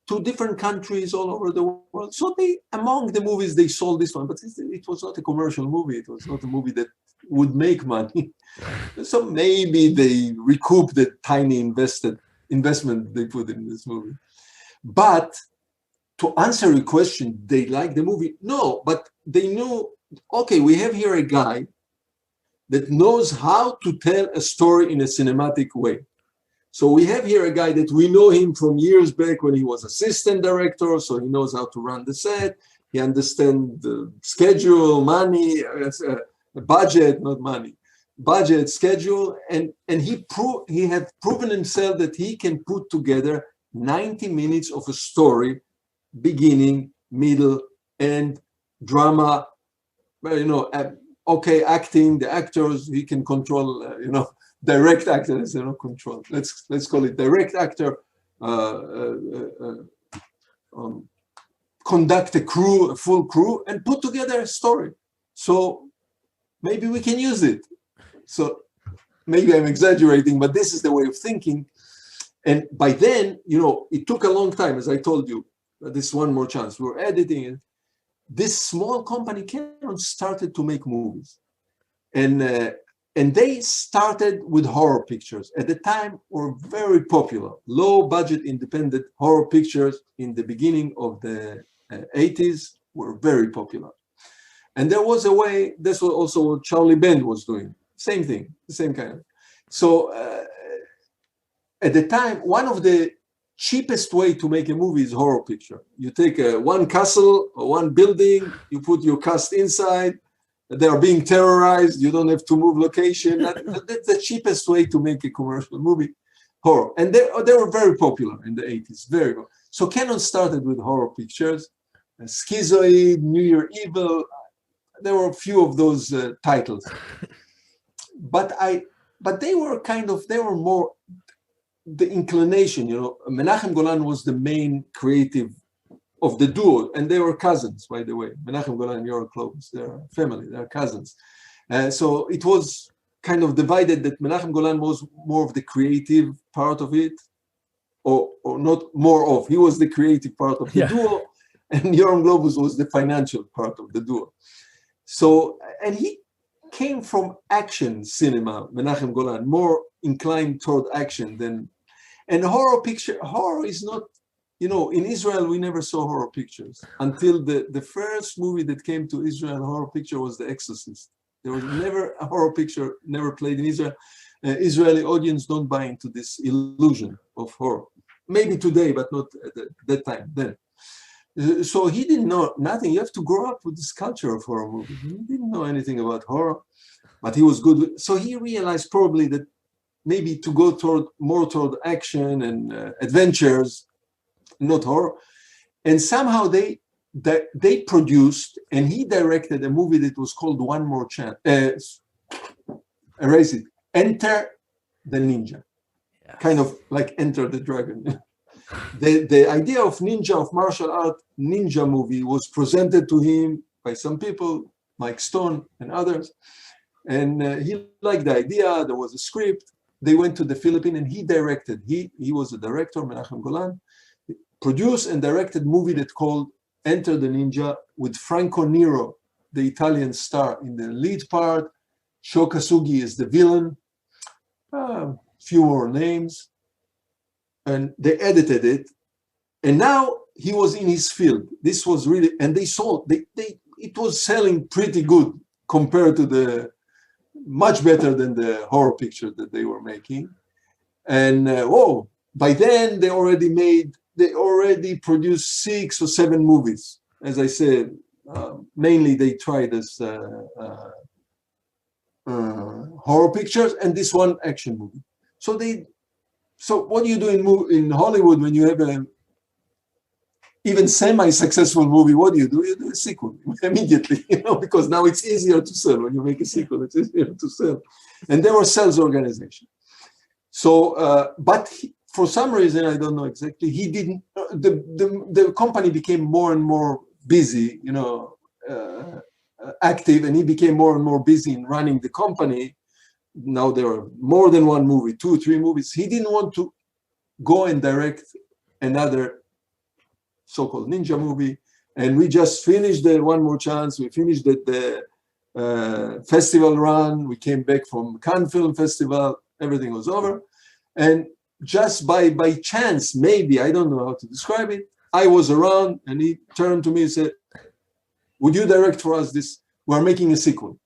to different countries all over the world. So among the movies they sold this one, but it was not a commercial movie. It was not a movie that would make money. So maybe they recouped the tiny investment they put in this movie. But to answer your question, they like the movie? No, but they knew, okay, we have here a guy that knows how to tell a story in a cinematic way. So we have here a guy that we know him from years back when he was assistant director, so he knows how to run the set. He understands the schedule, money, budget, not money, budget, schedule, and he had proven himself that he can put together 90 minutes of a story, beginning, middle, end, drama, acting, the actors, he can control, direct actors, control. Let's call it direct actor, conduct a full crew, and put together a story. So maybe we can use it. So maybe I'm exaggerating, but this is the way of thinking. And by then, it took a long time, as I told you. This one more chance. We were editing it. This small company Canon started to make movies, and they started with horror pictures. At the time, were very popular. Low-budget, independent horror pictures in the beginning of the 80s were very popular. And there was a way. This was also what Charlie Band was doing. Same thing, the same kind of. So at the time, one of the cheapest way to make a movie is horror picture. You take one castle or one building, you put your cast inside, they are being terrorized, you don't have to move location. That's the cheapest way to make a commercial movie, horror. And they were very popular in the 80s, very well. So Canon started with horror pictures, Schizoid, New Year Evil. There were a few of those titles. But they were more the inclination, Menachem Golan was the main creative of the duo, and they were cousins, by the way. Menachem Golan and Yoram Globus, they're family, they're cousins. So it was kind of divided that Menachem Golan was more of the creative part of it, or not more of, he was the creative part of the duo, and Yoram Globus was the financial part of the duo. So, and he came from action cinema, Menachem Golan, more inclined toward action than. And horror is not in Israel, we never saw horror pictures until the first movie that came to Israel, horror picture, was The Exorcist. There was never a horror picture, never played in Israel. Israeli audience don't buy into this illusion of horror. Maybe today, but not at that time, then. So he didn't know nothing. You have to grow up with this culture of horror movies. He didn't know anything about horror, but he was good. So he realized probably that maybe to go more toward action and adventures, not horror. And somehow they produced, and he directed a movie that was called One More Chance. Erase it. Enter the Ninja. Yes. Kind of like Enter the Dragon. The idea of ninja, of martial art ninja movie, was presented to him by some people, Mike Stone and others. And he liked the idea. There was a script. They went to the Philippines and he directed. He was a director, Menachem Golan. Produced and directed movie that called Enter the Ninja with Franco Nero, the Italian star, in the lead part. Sho Kasugi is the villain. Few more names. And they edited it. And now he was in his field. This was really, and they sold, it was selling pretty good compared to much better than the horror picture that they were making. And by then they already produced 6 or 7 movies. As I said, mainly they tried as horror pictures and this one action movie. So what do you do in Hollywood when you have a even semi-successful movie? What do? You do a sequel immediately, because now it's easier to sell. When you make a sequel, it's easier to sell. And they were sales organization. So, but for some reason, I don't know exactly, he didn't, the company became more and more busy, active, and he became more and more busy in running the company. Now there are more than one movie, 2 or 3 movies. He didn't want to go and direct another so-called ninja movie. And we just finished the One More Chance. We finished the festival run. We came back from Cannes Film Festival. Everything was over. And just by chance, maybe, I don't know how to describe it, I was around and he turned to me and said, would you direct for us this? We're making a sequel.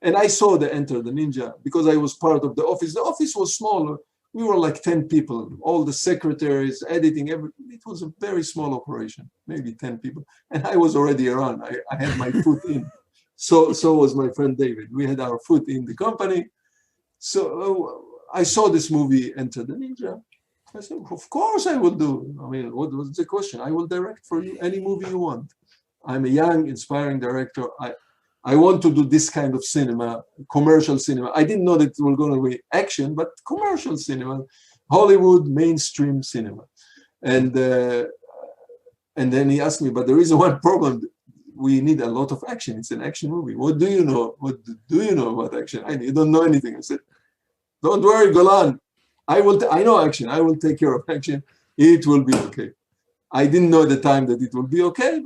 And I saw the Enter the Ninja because I was part of the office. The office was smaller. We were like 10 people, all the secretaries, editing, it was a very small operation, maybe 10 people. And I was already around. I had my foot in. So was my friend David. We had our foot in the company. So I saw this movie, Enter the Ninja. I said, of course I will do. I mean, what was the question? I will direct for you any movie you want. I'm a young, inspiring director. I want to do this kind of cinema, commercial cinema. I didn't know that it was going to be action, but commercial cinema, Hollywood mainstream cinema. And then he asked me, but there is one problem. We need a lot of action. It's an action movie. What do you know? What do you know about action? You don't know anything. I said, don't worry, Golan. I know action. I will take care of action. It will be okay. I didn't know at the time that it would be okay,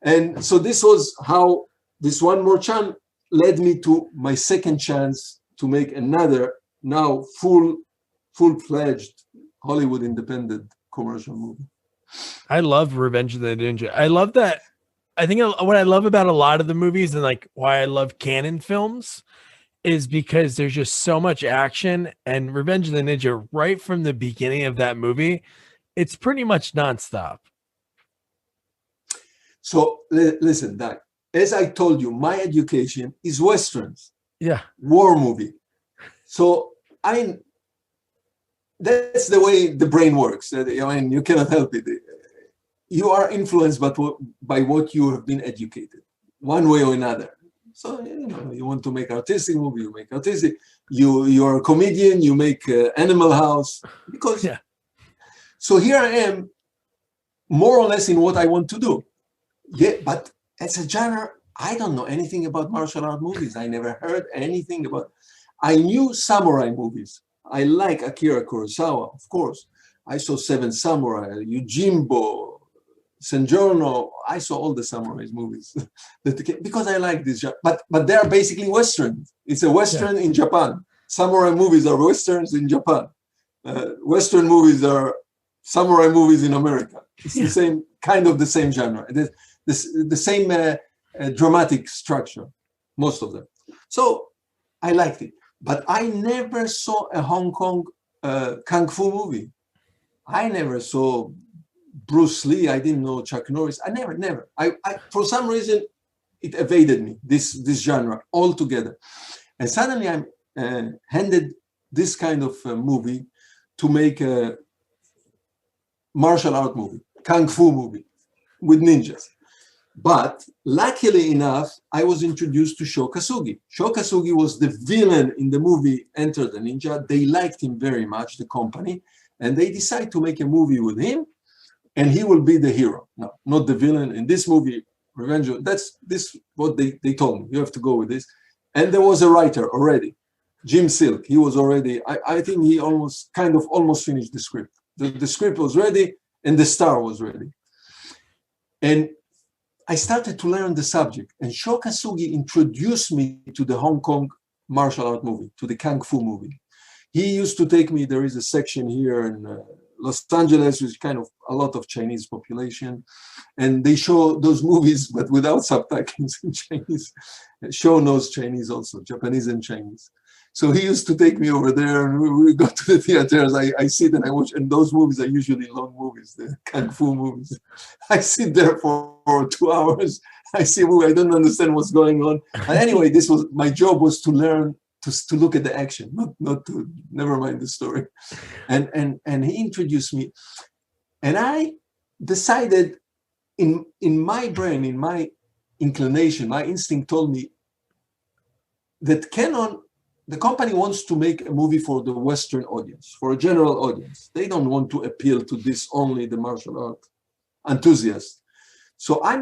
and so this was how this One More Chance led me to my second chance to make another, now full-fledged Hollywood independent commercial movie. I love Revenge of the Ninja. I love that. I think what I love about a lot of the movies and like why I love canon films is because there's just so much action, and Revenge of the Ninja, right from the beginning of that movie, it's pretty much nonstop. So listen, Doug, as I told you, my education is Westerns. Yeah. War movie. So, I mean, that's the way the brain works. I mean, you cannot help it. You are influenced by what you have been educated, one way or another. So, you want to make artistic movie, you make artistic. You are a comedian, you make Animal House. Because, yeah. So here I am, more or less in what I want to do. Yeah, but as a genre, I don't know anything about martial art movies. I never heard anything about. I knew samurai movies. I like Akira Kurosawa, of course. I saw Seven Samurai, Yojimbo, Senjorno. I saw all the samurai movies because I like this genre. But they are basically Westerns. It's a Western in Japan. Samurai movies are Westerns in Japan. Western movies are samurai movies in America. It's the same kind of the same genre, the same dramatic structure, most of them. So I liked it, but I never saw a Hong Kong kung fu movie. I never saw Bruce Lee. I didn't know Chuck Norris. I never. I for some reason it evaded me, this genre altogether. And suddenly I'm handed this kind of movie to make a martial art movie, kung fu movie with ninjas. But luckily enough, I was introduced to Sho Kasugi. Sho Kasugi was the villain in the movie Enter the Ninja. They liked him very much, the company, and they decided to make a movie with him, and he will be the hero. No, not the villain. In this movie, Revenge of, that's this what they told me. You have to go with this. And there was a writer already, Jim Silk. He was already, I think he almost finished the script. The script was ready and the star was ready. And I started to learn the subject, and Sho Kasugi introduced me to the Hong Kong martial art movie, to the kung fu movie. He used to take me, there is a section here in Los Angeles, which is kind of a lot of Chinese population, and they show those movies, but without subtitles in Chinese. Sho knows Chinese also, Japanese and Chinese. So he used to take me over there, and we go to the theaters. I sit and I watch, and those movies are usually long movies, the kung fu movies. I sit there for 2 hours. I see a movie, I don't understand what's going on. And anyway, this was my job, was to learn to look at the action, not to, never mind the story. And he introduced me, and I decided in my brain, in my inclination, my instinct told me that Canon, the company, wants to make a movie for the Western audience, for a general audience. They don't want to appeal to this only the martial art enthusiast. So I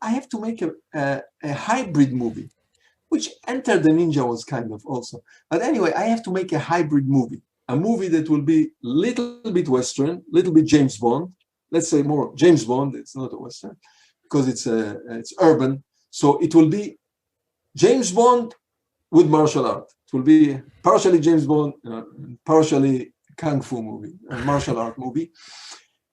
have to make a hybrid movie, which Enter the Ninja was kind of also. But anyway, I have to make a hybrid movie, a movie that will be little bit Western, little bit James Bond. Let's say more James Bond. It's not a Western because it's urban. So it will be James Bond with martial art. It will be partially James Bond, partially kung fu movie, a martial art movie,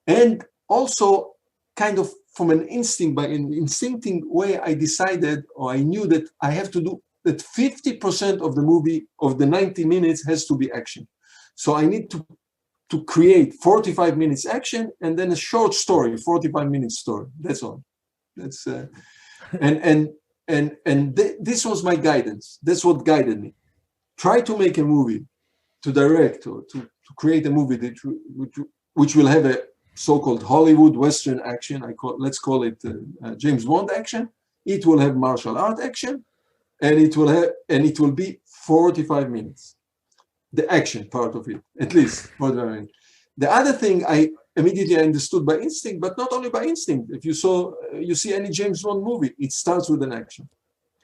and also kind of from an instinct, by an instinctive way, I decided, or I knew that I have to do that 50% of the movie, of the 90 minutes, has to be action. So I need to create 45 minutes action and then a short story, 45-minute story. That's all. That's this was my guidance. That's what guided me. Try to make a movie, to direct or to create a movie that which will have a so-called Hollywood Western action. Let's call it James Bond action. It will have martial art action, and it will be 45 minutes. The action part of it, at least 45 minutes. The other thing I immediately understood by instinct, but not only by instinct. If you see any James Bond movie, it starts with an action.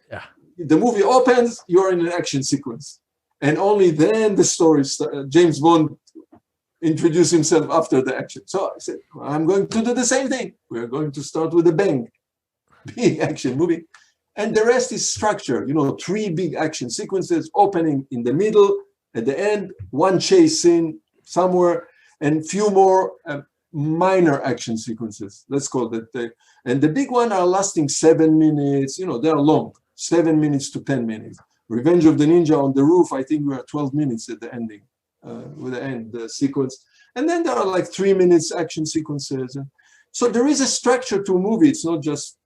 Yeah. The movie opens, you're in an action sequence, and only then the story starts. James Bond introduce himself after the action. So I said, I'm going to do the same thing. We're going to start with a bang, big action movie. And the rest is structure, 3 big action sequences, opening in the middle, at the end, one chase scene somewhere, and few more minor action sequences, let's call that. And the big one are lasting 7 minutes, they are long, 7 minutes to 10 minutes. Revenge of the Ninja on the Roof, I think we are 12 minutes at the ending. With the end sequence, and then there are like 3 minutes action sequences. So there is a structure to a movie. It's not just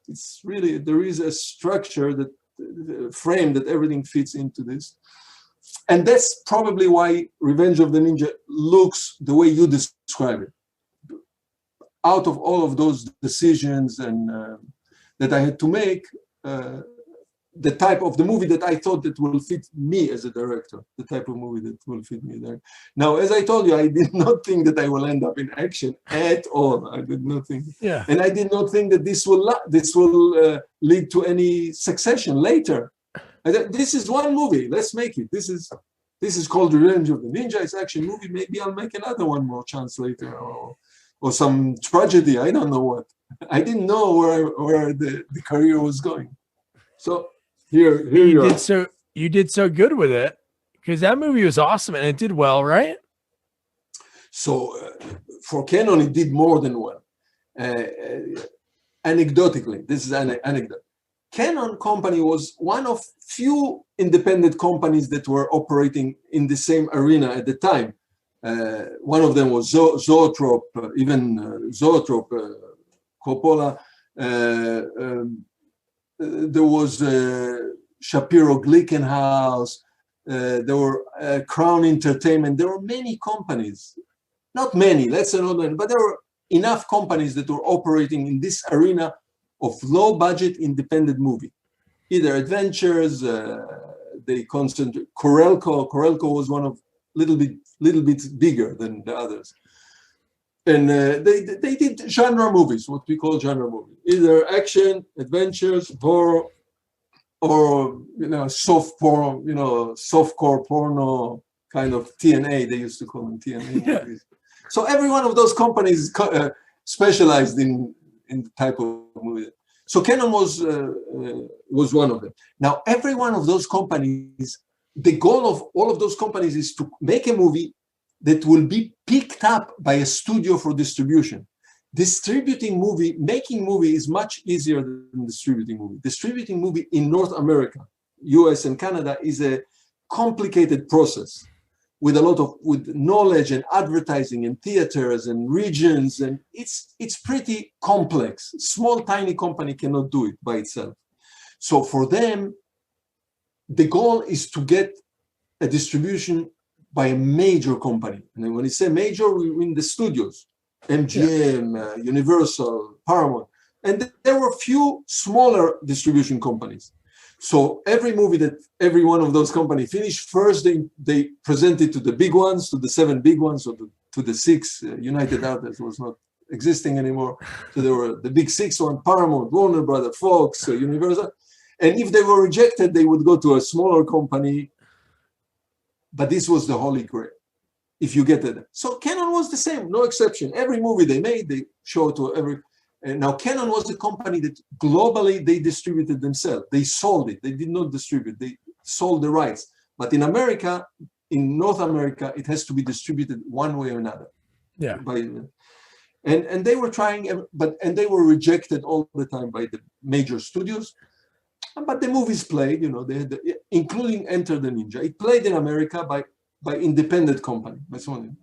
it's really, there is a structure, that frame that everything fits into this, and that's probably why Revenge of the Ninja looks the way you describe it. Out of all of those decisions and that I had to make. The type of the movie that I thought that will fit me as a director, the type of movie that will fit me there. Now, as I told you, I did not think that I will end up in action at all. I did not think. Yeah. And I did not think that this will lead to any succession later. This is one movie. Let's make it. This is called Revenge of the Ninja. It's an action movie. Maybe I'll make another one more chance later, or some tragedy. I don't know what. I didn't know where the career was going. So. Here you are. You did so good with it, because that movie was awesome and it did well, right? So for Canon, it did more than one. Anecdotically, this is an anecdote. Canon company was one of few independent companies that were operating in the same arena at the time. One of them was Zoetrope, Zoetrope, Coppola. There was Shapiro Glickenhaus. There were Crown Entertainment. There were many companies, not many, let's say not many, but there were enough companies that were operating in this arena of low-budget independent movie, either adventures. They concentrate. Corelco was one of little bit bigger than the others, and they did genre movies, what we call genre movies, either action, adventures, horror, or soft porn, softcore porno, kind of TNA. They used to call them TNA movies. So every one of those companies specialized in the type of movie. So Canon was one of them. Now, every one of those companies, the goal of all of those companies is to make a movie that will be picked up by a studio for distribution. Making movie is much easier than distributing movie. Distributing movie in North America, US and Canada, is a complicated process with a lot of knowledge and advertising and theaters and regions, and it's pretty complex. Small, tiny company cannot do it by itself. So for them, the goal is to get a distribution by a major company. And when we say major, we mean the studios, MGM, Universal, Paramount. And there were few smaller distribution companies. So every movie that every one of those companies finished, first they presented to the big ones, to the 7 big ones, or to the 6. United Artists was not existing anymore. So there were the big 6 one, Paramount, Warner Brothers, Fox, Universal. And if they were rejected, they would go to a smaller company. But this was the holy grail, if you get it. So Canon was the same, no exception. Every movie they made, they showed to every. And now Canon was a company that globally they distributed themselves. They sold it. They did not distribute. They sold the rights. But in America, in North America, it has to be distributed one way or another. Yeah. And they were trying, and they were rejected all the time by the major studios. But the movies played, they had including Enter the Ninja. It played in America by independent company. That's one.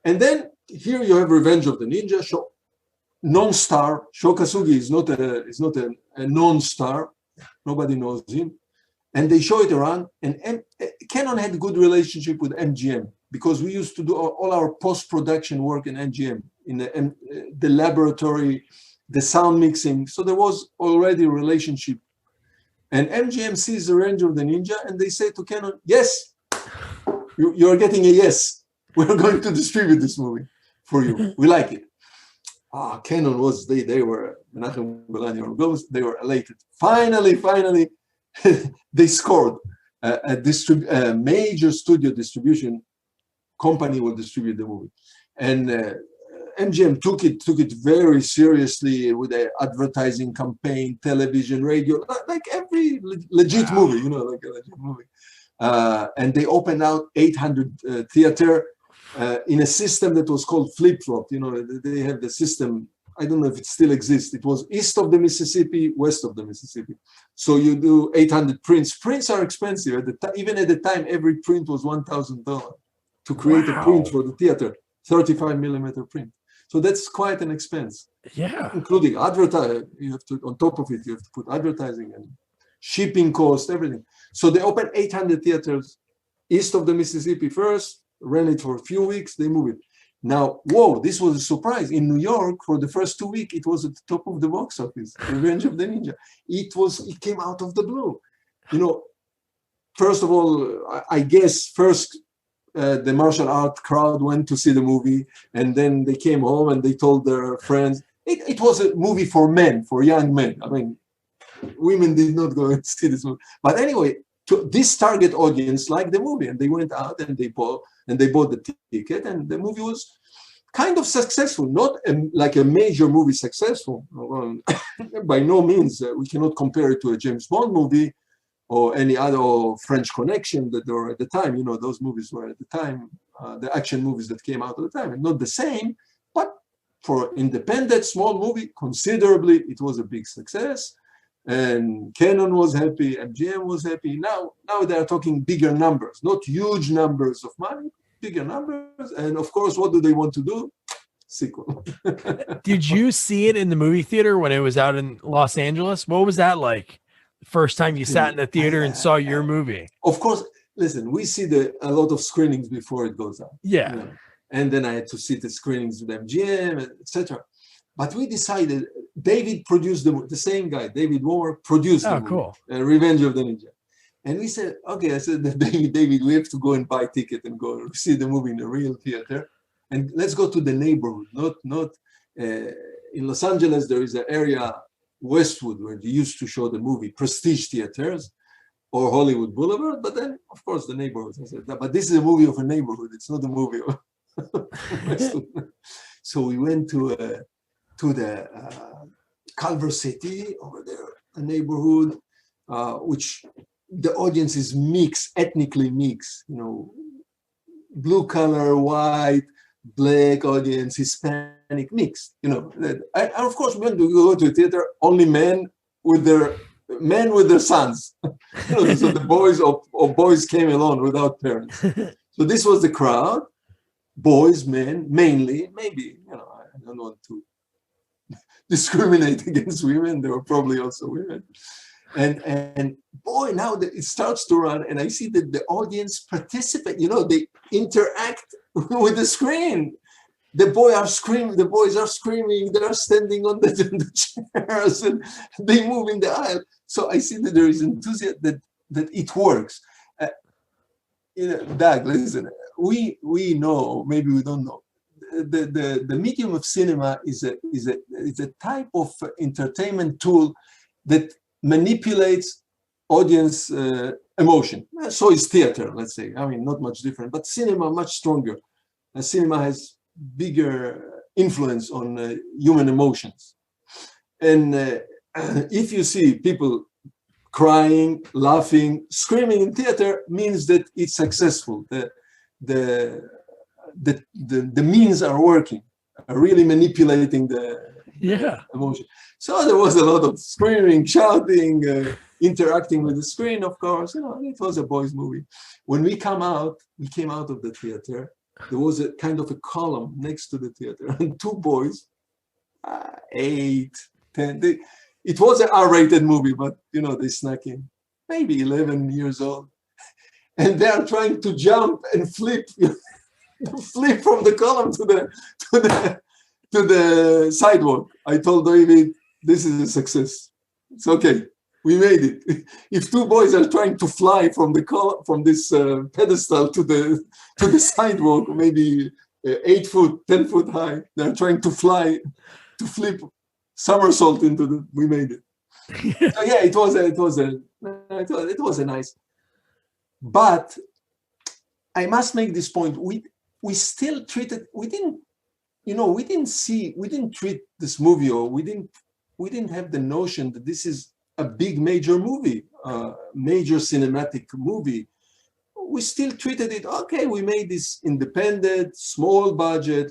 And then here you have Revenge of the Ninja. Non-star. Sho Kasugi is not a non-star. Nobody knows him. And they show it around. And Canon had a good relationship with MGM because we used to do all our post-production work in MGM, in the laboratory, the sound mixing. So there was already a relationship. And MGM sees the Revenge of the Ninja and they say to Canon, yes, you're getting a yes. We're going to distribute this movie for you. We like it. Canon was, they were, Menachem Golani or Ghost, they were elated. Finally, they scored. A major studio distribution company will distribute the movie. And MGM took it very seriously with an advertising campaign, television, radio, like every legit movie, like a legit movie. And they opened out 800 theater. In a system that was called flip-flop. They have the system, I don't know if it still exists. It was east of the Mississippi, west of the Mississippi. So you do 800 prints. Prints are expensive. Even at the time, every print was $1,000 to create a print for the theater, 35 millimeter print. So that's quite an expense. Yeah. Including advertising. You have to, on top of it, you have to put advertising and shipping cost, everything. So they opened 800 theaters east of the Mississippi first, ran it for a few weeks, they moved it. Now, whoa, this was a surprise. In New York, for the first 2 weeks, it was at the top of the box office, Revenge of the Ninja. It came out of the blue. First of all, I guess first the martial art crowd went to see the movie, and then they came home and they told their friends. It was a movie for men, for young men. I mean, women did not go and see this movie. But anyway, to this target audience liked the movie, and they went out and they bought the ticket, and the movie was kind of successful, not like a major movie successful. By no means, we cannot compare it to a James Bond movie, or any other, or French Connection that were at the time. Those movies were at the time, the action movies that came out at the time, and not the same, but for independent small movie, considerably, it was a big success. And Canon was happy, MGM was happy. Now they are talking bigger numbers, not huge numbers of money, bigger numbers. And of course, what do they want to do? Sequel. Did you see it in the movie theater when it was out in Los Angeles? What was that like? The first time you sat in the theater and saw your movie? Of course, listen, we see a lot of screenings before it goes out. Yeah. And then I had to see the screenings with MGM, etc. But we decided, David produced the same guy, David Moore, produced the movie, cool. Revenge of the Ninja. And we said, okay, I said, David, we have to go and buy a ticket and go see the movie in a real theater. And let's go to the neighborhood, not in Los Angeles, there is an area, Westwood, where they used to show the movie, Prestige Theaters or Hollywood Boulevard. But then, of course, the neighborhoods. I said, but this is a movie of a neighborhood. It's not a movie of Westwood. So we went to the Culver City over there, a neighborhood, which the audience is mixed, ethnically mixed, blue color, white, black audience, Hispanic, mixed, And of course, when we go to a theater, only men with their sons. So the boys or boys came along without parents. So this was the crowd, boys, men, mainly, maybe, I don't want to discriminate against women. There were probably also women. And boy, now that it starts to run, and I see that the audience participate, they interact with the screen. The boys are screaming, they're standing on the chairs, and they move in the aisle. So I see that there is enthusiasm, that it works. Doug, listen, we know, maybe we don't know. The medium of cinema is a type of entertainment tool that manipulates audience emotion. So is theater, let's say. I mean, not much different, but cinema much stronger. Cinema has bigger influence on human emotions. And if you see people crying, laughing, screaming in theater, means that it's successful. The means are working, are really manipulating the emotion. So there was a lot of screaming, shouting, interacting with the screen, of course. It was a boys' movie. When we came out of the theater, there was a kind of a column next to the theater, and two boys, 8, 10, it was an R-rated movie, but they snuck in, maybe 11 years old, and they are trying to jump and flip from the column to the sidewalk. I told David, this is a success. It's okay. We made it. If two boys are trying to fly from this pedestal to the sidewalk, maybe 8 foot, 10 foot high, they're trying to fly, to flip somersault we made it. So yeah, it was a nice. But I must make this point. We still treated. We didn't treat this movie, or we didn't have the notion that this is a big major movie, major cinematic movie. We still treated it, okay, we made this independent, small budget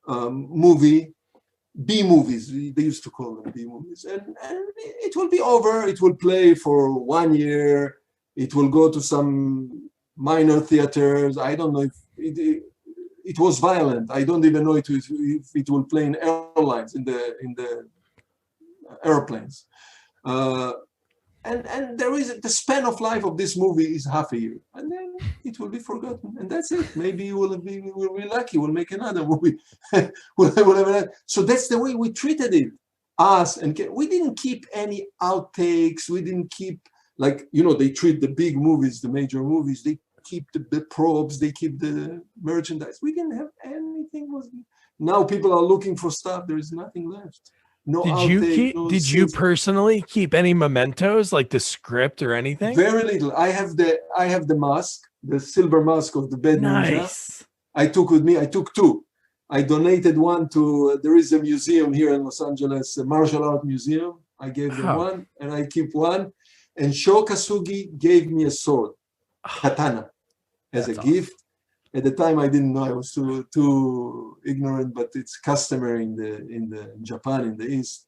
movie, B movies, they used to call them B movies. And it will be over, it will play for 1 year, it will go to some minor theaters. I don't know if it was violent. I don't even know if it will play in airlines, in the airplanes. And there is the span of life of this movie is half a year, and then it will be forgotten, and that's it. Maybe we'll be lucky. We'll make another movie. So that's the way we treated it. We didn't keep any outtakes. We didn't keep, like, they treat the big movies, the major movies. They keep the props. They keep the merchandise. We didn't have anything. Now people are looking for stuff. There is nothing left. No. Did you personally keep any mementos, like the script or anything? Very little. I have the mask, the silver mask of the Bad Ninja. I took with me. I took 2. I donated one to. There is a museum here in Los Angeles, a martial art museum. I gave them Wow. one, and I keep one. And Sho Kasugi gave me a sword, katana, as a That's gift. At the time, I didn't know. I was too ignorant, but it's customary in Japan, in the East,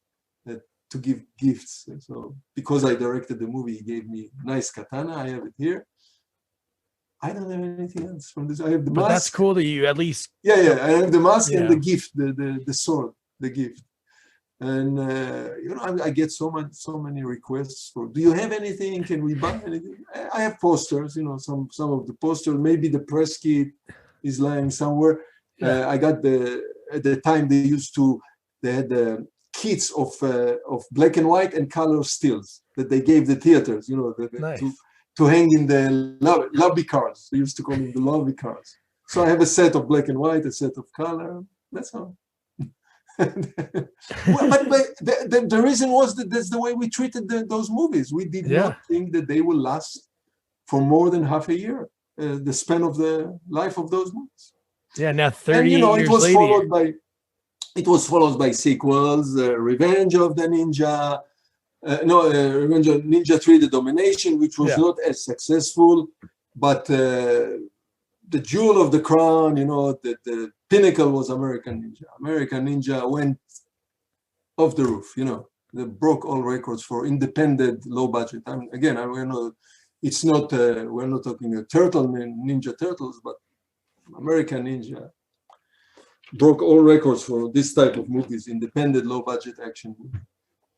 to give gifts. And so because I directed the movie, he gave me a nice katana. I have it here. I don't have anything else from this. I have the mask. But that's cool that you at least. Yeah. I have the mask and Yeah. the gift, the sword, the gift. And I get so many requests for. Do you have anything? Can we buy anything? I have posters. Some of the posters. Maybe the press kit is lying somewhere. Yeah. I got at the time they had the kits of black and white and color stills that they gave the theaters. Nice. To hang in the lobby cars. They used to call them the lobby cars. So I have a set of black and white, a set of color. That's all. But the reason was that that's the way we treated those movies. We did not think that they will last for more than half a year, the span of the life of those movies. Yeah, now 30 years it was later. It was followed by sequels, Revenge of the Ninja, Revenge of Ninja 3, The Domination, which was not as successful, but the jewel of the crown, the pinnacle was American Ninja. American Ninja went off the roof, they broke all records for independent, low budget. It's not, we're not talking Ninja Turtles, but American Ninja broke all records for this type of movies, independent, low budget action movie.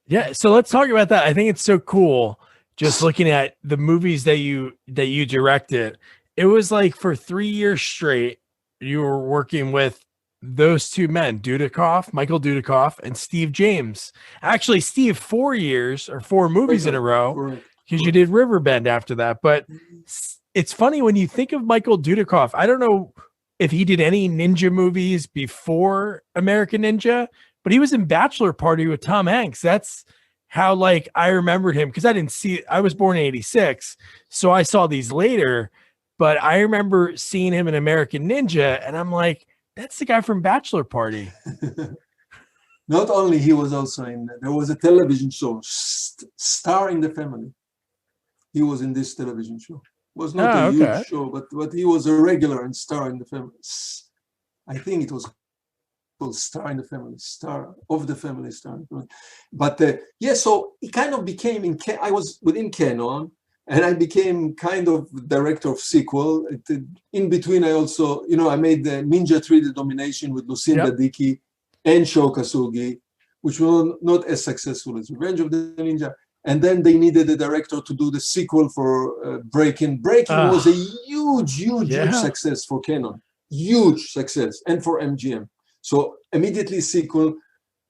Yeah, so let's talk about that. I think it's so cool just looking at the movies that you directed. It was like for 3 years straight, you were working with those two men, Michael Dudikoff, and Steve James. Actually, Steve, 4 years or 4 movies in a row, because you did Riverbend after that. But it's funny when you think of Michael Dudikoff. I don't know if he did any ninja movies before American Ninja, but he was in Bachelor Party with Tom Hanks. That's how I remembered him, because I was born in 86, so I saw these later. But I remember seeing him in American Ninja, and I'm like, that's the guy from Bachelor Party. Not only, he was also there was a television show, Star in the Family. He was in this television show. It was not a huge show, but he was a regular in Star in the Family. I think it was called Star in the Family, Star of the Family, Star in the Family. But so he kind of became, I was within Canon, and I became kind of director of sequel. In between, I also, I made the Ninja 3, The Domination with Lucinda Dickey and Sho Kasugi, which were not as successful as Revenge of the Ninja. And then they needed a director to do the sequel for Breakin. Breakin was a huge success for Canon. Huge success. And for MGM. So immediately sequel.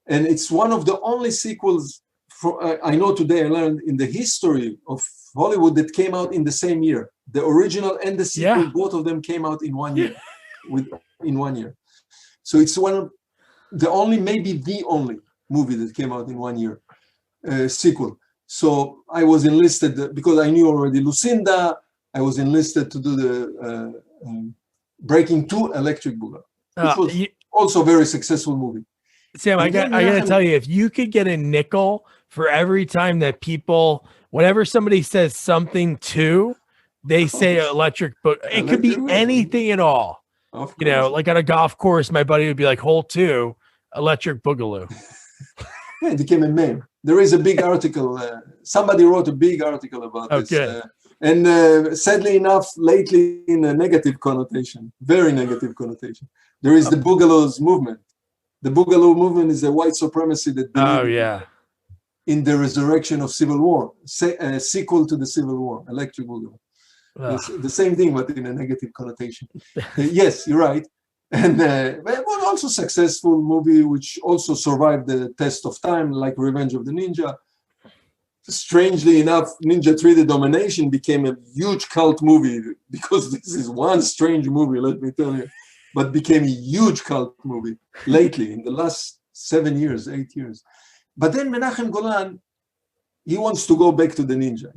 And it's one of the only sequels I know today, I learned in the history of Hollywood, that came out in the same year. The original and the sequel, both of them came out in 1 year. In 1 year. So it's one of the only, maybe the only movie that came out in 1 year, sequel. So I was enlisted, because I knew already Lucinda, I was enlisted to do the Breakin 2 Electric Boogaloo, which was also a very successful movie. Sam, I got to tell you, if you could get a nickel for every time that people, whenever somebody says something to, they say electric, but it could be anything at all. Like on a golf course, my buddy would be like, hole 2, electric boogaloo. Yeah, it became a meme. There is a big article. Somebody wrote a big article about this. And sadly enough, lately in a negative connotation, very negative connotation. There is the Boogaloo's movement. The Boogaloo movement is a white supremacy that believes in the resurrection of Civil War, sequel to the Civil War, Electric Boogaloo. The same thing, but in a negative connotation. Yes, you're right. And it was also a successful movie, which also survived the test of time, like Revenge of the Ninja. Strangely enough, Ninja 3, The Domination became a huge cult movie, because this is one strange movie, let me tell you, but became a huge cult movie lately, in the last 7 years, 8 years. But then Menachem Golan, he wants to go back to the Ninja,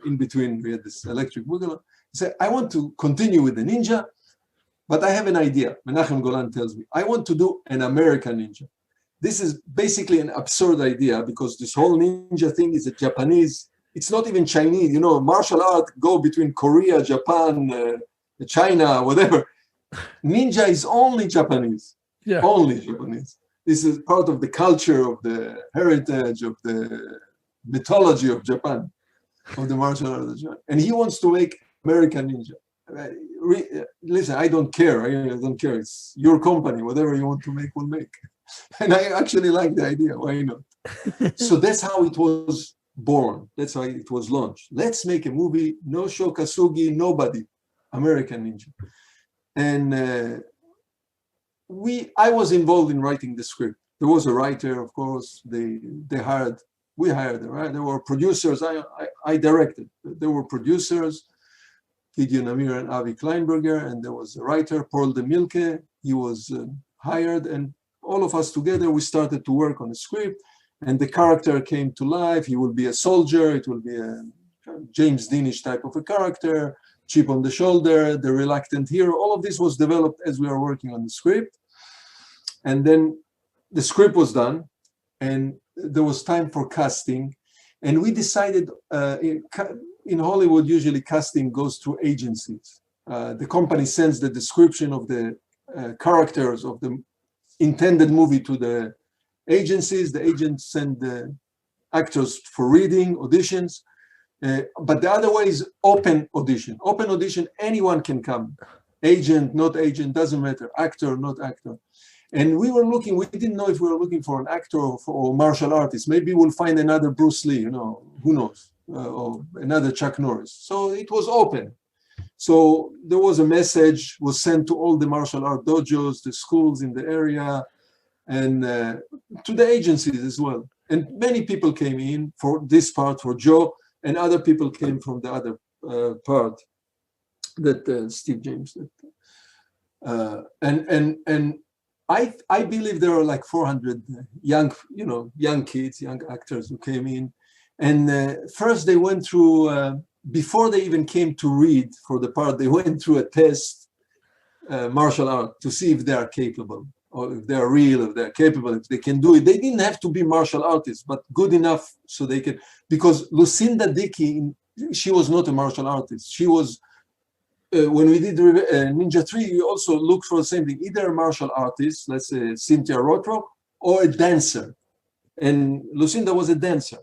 in between we had this Electric Boogaloo. He said, I want to continue with the Ninja, but I have an idea. Menachem Golan tells me, I want to do an American Ninja. this is basically an absurd idea because this whole ninja thing is a Japanese. It's not even Chinese. You know, martial art go between Korea, Japan, China, whatever. Ninja is only Japanese. Yeah. Only Japanese. This is part of the culture, of the heritage, of the mythology of Japan, of the martial art of Japan. And he wants to make American Ninja. Listen, I don't care. I don't care. It's your company. Whatever you want to make, we'll make. And I actually like the idea. Why not? So that's how it was born. That's how it was launched. Let's make a movie. No Shokasugi, nobody. American Ninja. And I was involved in writing the script. There was a writer, of course. We hired them, right? There were producers. I directed. There were producers, Gideon Amir and Avi Kleinberger, and there was a writer, Paul de Milke. He was hired, and all of us together, we started to work on the script, and the character came to life. He will be a soldier. It will be a James Deanish type of a character, chip on the shoulder, the reluctant hero. All of this was developed as we were working on the script. And then the script was done, and there was time for casting. And we decided in Hollywood, usually casting goes through agencies. The company sends the description of the characters of the intended movie to the agencies. The agents send the actors for reading, auditions. But the other way is open audition. Open audition, anyone can come. Agent, not agent, doesn't matter. Actor, not actor. And we were looking, we didn't know if we were looking for an actor or martial artist. Maybe we'll find another Bruce Lee, who knows, or another Chuck Norris. So it was open. So there was a message was sent to all the martial art dojos, the schools in the area, and to the agencies as well. And many people came in for this part, for Joe, and other people came from the other part that Steve James did. And I believe there are like 400 young kids, young actors who came in. And first they went through, before they even came to read for the part, they went through a test, martial art, to see if they are capable, or if they are real, if they're capable, if they can do it. They didn't have to be martial artists, but good enough so they can, because Lucinda Dickey, she was not a martial artist. She was, when we did Ninja 3, we also looked for the same thing, either a martial artist, let's say Cynthia Rothrock, or a dancer. And Lucinda was a dancer.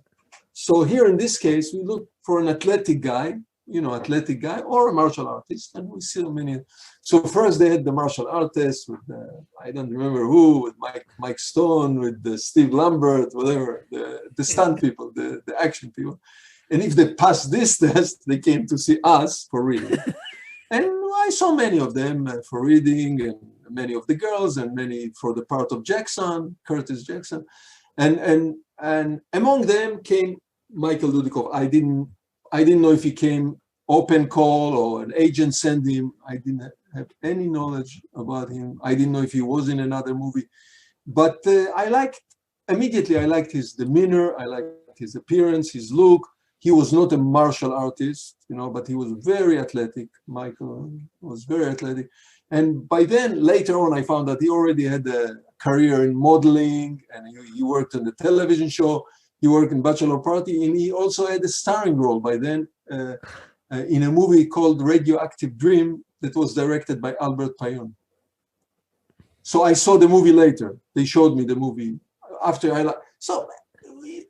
So here in this case, we look for an athletic guy, or a martial artist, and we see many. So first they had the martial artists with, I don't remember who, with Mike Stone, with Steve Lambert, whatever, the stunt people, the action people. And if they passed this test, they came to see us for reading. And I saw many of them for reading, and many of the girls, and many for the part of Jackson, Curtis Jackson. And among them came Michael Dudikoff. I didn't know if he came open call or an agent sent him. I didn't have any knowledge about him. I didn't know if he was in another movie. But I liked his demeanor. I liked his appearance, his look. He was not a martial artist, but he was very athletic. Michael was very athletic. And by then, later on, I found that he already had a career in modeling, and he worked on the television show. He worked in Bachelor Party, and he also had a starring role by then in a movie called Radioactive Dream that was directed by Albert Payon. So I saw the movie later. They showed me the movie after so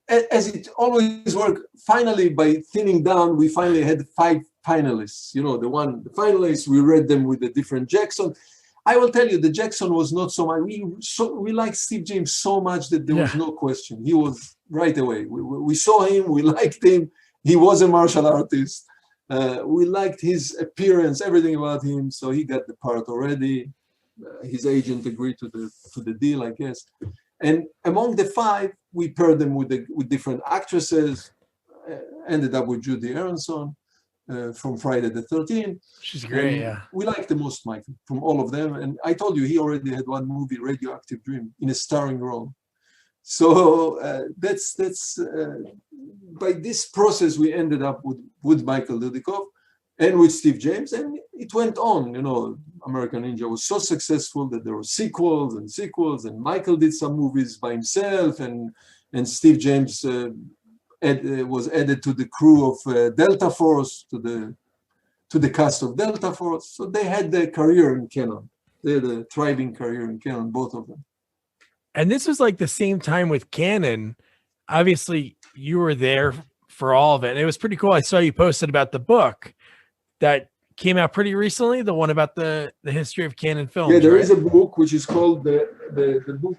as it always worked, finally by thinning down, we finally had 5 finalists. The finalists, we read them with a different Jackson. I will tell you, the Jackson was not so much. We liked Steve James so much that there was no question. He was right away. We saw him, we liked him. He was a martial artist. We liked his appearance, everything about him. So he got the part already. His agent agreed to the deal, I guess. And among the 5, we paired them with different actresses. Ended up with Judy Aronson from Friday the 13th. She's great, and we liked the most Michael from all of them. And I told you, he already had one movie, Radioactive Dream, in a starring role. So that's by this process, we ended up with Michael Dudikoff. and with Steve James, and it went on. American Ninja was so successful that there were sequels, and Michael did some movies by himself, and Steve James was added to the crew of Delta Force, to the cast of Delta Force. So they had their career in Canon. They had a thriving career in Canon, both of them. And this was like the same time with Canon. Obviously, you were there for all of it. And it was pretty cool. I saw you posted about the book that came out pretty recently, the one about the history of Canon films. Yeah, there is a book which is called the book,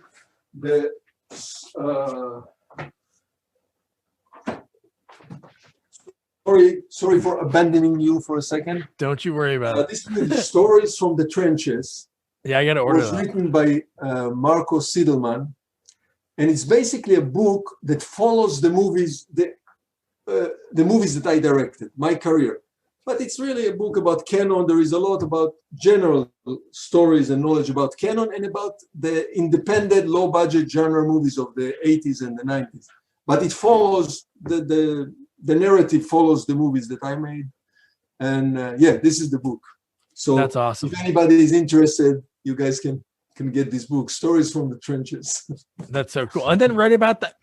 sorry for abandoning you for a second. Don't you worry about it. This is Stories from the Trenches. Yeah, I got to order that. It was written by Marco Siedelman, and it's basically a book that follows the movies, the movies that I directed, my career. But it's really a book about Canon. There is a lot about general stories and knowledge about Canon and about the independent, low-budget genre movies of the 80s and the 90s. But it follows, the narrative follows the movies that I made. And yeah, this is the book. So that's awesome. If anybody is interested, you guys can get this book, Stories from the Trenches. That's so cool. And then right about that,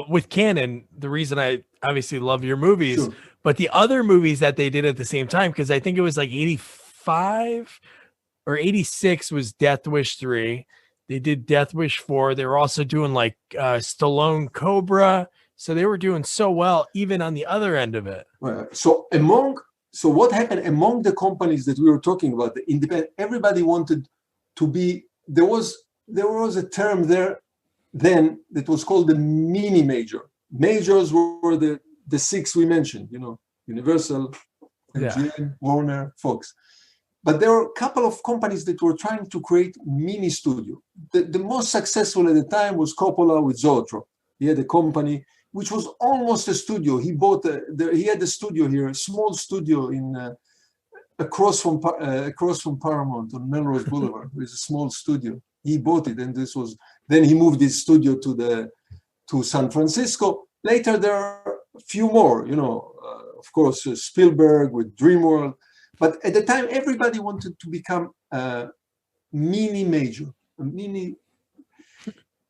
with Canon, the reason I obviously love your movies, sure, but the other movies that they did at the same time, because I think it was like 85 or 86 was Death Wish 3. They did Death Wish 4. They were also doing like Stallone Cobra. So they were doing so well, even on the other end of it. So what happened among the companies that we were talking about, the independent, everybody wanted to be, there was a term there then that was called the mini major. Majors were the six we mentioned, Universal, MGM, Warner, Fox. But there were a couple of companies that were trying to create mini studio. The most successful at the time was Coppola with Zoetrope. He had a company which was almost a studio. He bought he had a studio here, a small studio in across from Paramount on Melrose Boulevard. It was a small studio. He bought it, and then he moved his studio to San Francisco. Later, there are a few more, of course, Spielberg with DreamWorld. But at the time, everybody wanted to become a mini major,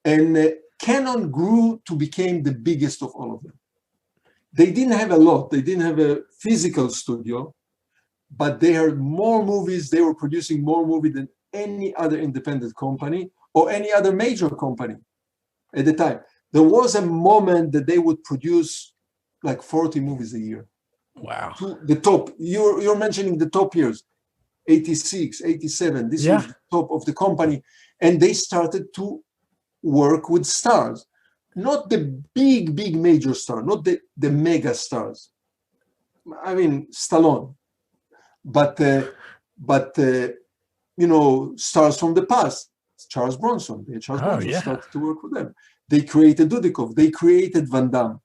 and Canon grew to become the biggest of all of them. They didn't have a lot. They didn't have a physical studio, but they had more movies. They were producing more movies than any other independent company or any other major company at the time. There was a moment that they would produce like 40 movies a year. Wow. To the top. You're mentioning the top years, 86, 87. This was the top of the company. And they started to work with stars. Not the big major star, not the mega stars. I mean, Stallone. But stars from the past. Charles Bronson. Bronson started to work with them. They created Dudikoff. They created Van Damme.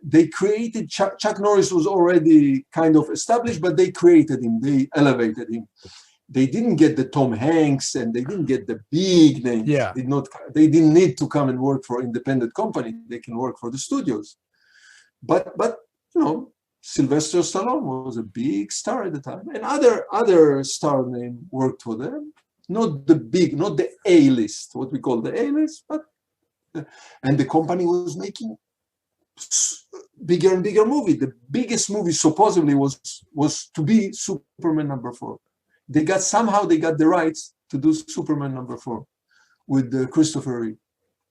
They created Chuck Norris was already kind of established, but they created him. They elevated him. They didn't get the Tom Hanks and they didn't get the big names. Yeah. They didn't need to come and work for an independent company. They can work for the studios. But Sylvester Stallone was a big star at the time, and other star name worked for them. Not the A-list, what we call the A-list, but and the company was making bigger and bigger movie. The biggest movie supposedly was to be Superman #4. They got the rights to do Superman #4 with Christopher Reeve.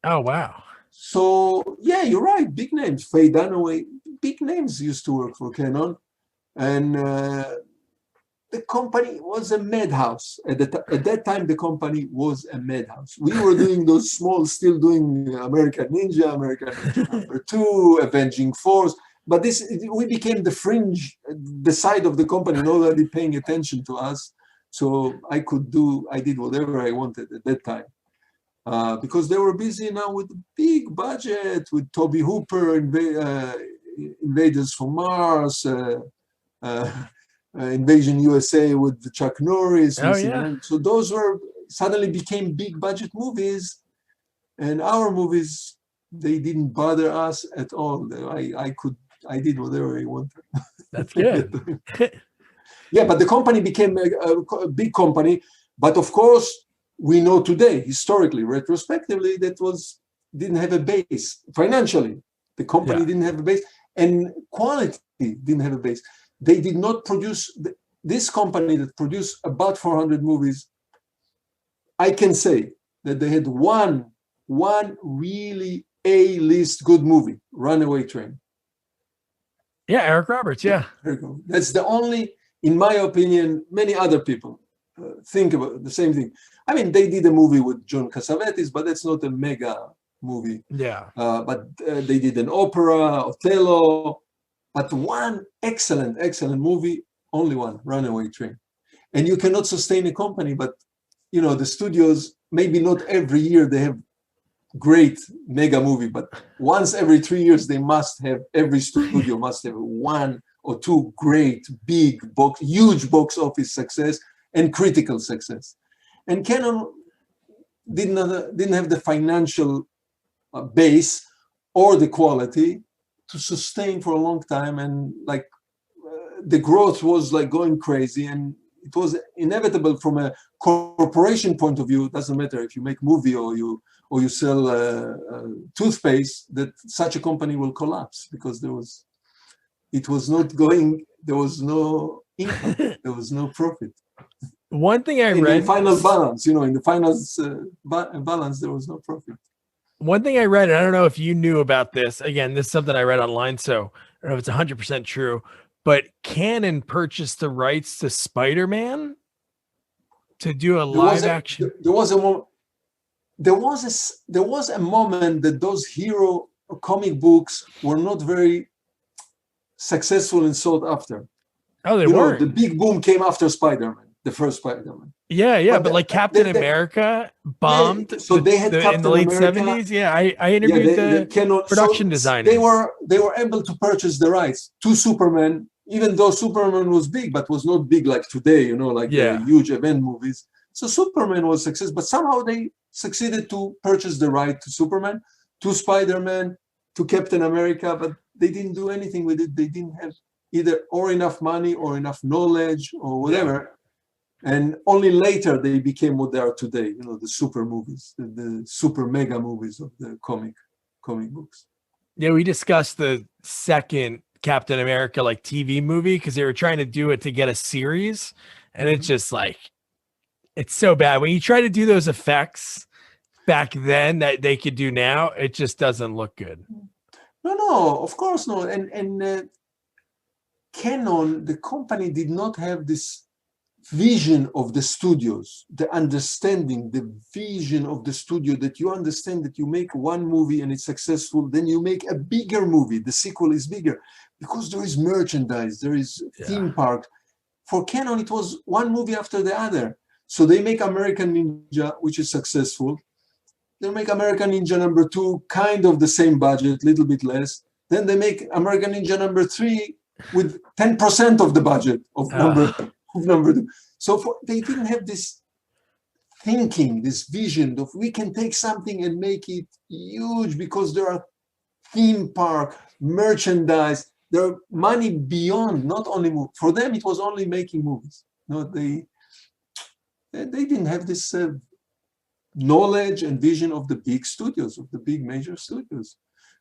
Oh wow! So yeah, you're right. Big names, Faye Dunaway, big names used to work for Canon, and the company was a madhouse. At that time, the company was a madhouse. We were doing those still doing American Ninja, American Ninja #2, Avenging Force. But we became the fringe, the side of the company, nobody paying attention to us. So I did whatever I wanted at that time. Because they were busy now with a big budget, with Toby Hooper, Invaders from Mars, Invasion USA with Chuck Norris. So those suddenly became big budget movies, and our movies, they didn't bother us at all. I could I did whatever I wanted. That's good. Yeah, but the company became a big company. But of course, we know today, historically, retrospectively, didn't have a base financially. The company didn't have a base, and quality didn't have a base. They did not produce this company that produced about 400 movies. I can say that they had one really A-list good movie, Runaway Train. Yeah, Eric Roberts. Yeah, there you go. That's the only, in my opinion. Many other people think about the same thing. I mean, they did a movie with John Cassavetes, but that's not a mega movie. Yeah. But they did an opera, Othello, but one excellent movie, only one, Runaway Train. And you cannot sustain a company, but the studios, maybe not every year they have great mega movie, but once every 3 years every studio must have one or two great huge box office success and critical success. And Canon didn't have the financial base or the quality to sustain for a long time, and the growth was going crazy, and it was inevitable from a corporation point of view. It doesn't matter if you make movie or you sell toothpaste, that such a company will collapse, because there was no income, there was no profit. One thing I read in the final balance, in the finals balance, there was no profit. One thing I read, and I don't know if you knew about this. Again, this is something I read online, so I don't know if it's 100% true. But Canon purchased the rights to Spider-Man to do a live action. There was a moment that those hero comic books were not very successful and sought after. Oh, they weren't. The big boom came after Spider-Man, the first Spider-Man. Yeah, but Captain America bombed. Yeah, so they had Captain in the late America. 70s. Yeah, I interviewed the production designers. They were able to purchase the rights to Superman, even though Superman was big, but was not big like today, the huge event movies. So Superman was a success, but somehow they succeeded to purchase the right to Superman, to Spider-Man, to Captain America, but they didn't do anything with it. They didn't have either enough money or enough knowledge or whatever. And only later they became what they are today, the super movies, the super mega movies of the comic books. Yeah, we discussed the second Captain America TV movie because they were trying to do it to get a series, and it's just it's so bad. When you try to do those effects back then that they could do now, it just doesn't look good. No, of course not. And Canon, the company, did not have this vision of the studios, the understanding, the vision of the studio, that you understand that you make one movie and it's successful, then you make a bigger movie, the sequel is bigger, because there is merchandise, there is theme park. For Canon, it was one movie after the other. So they make American Ninja, which is successful. They make American Ninja number 2, kind of the same budget, little bit less. Then they make American Ninja number 3 with 10% of the budget of number 2. So they didn't have this thinking, this vision of we can take something and make it huge, because there are theme park, merchandise, there are money beyond, not only movies. For them, it was only making movies. No, they didn't have this knowledge and vision of the big studios, of the big major studios,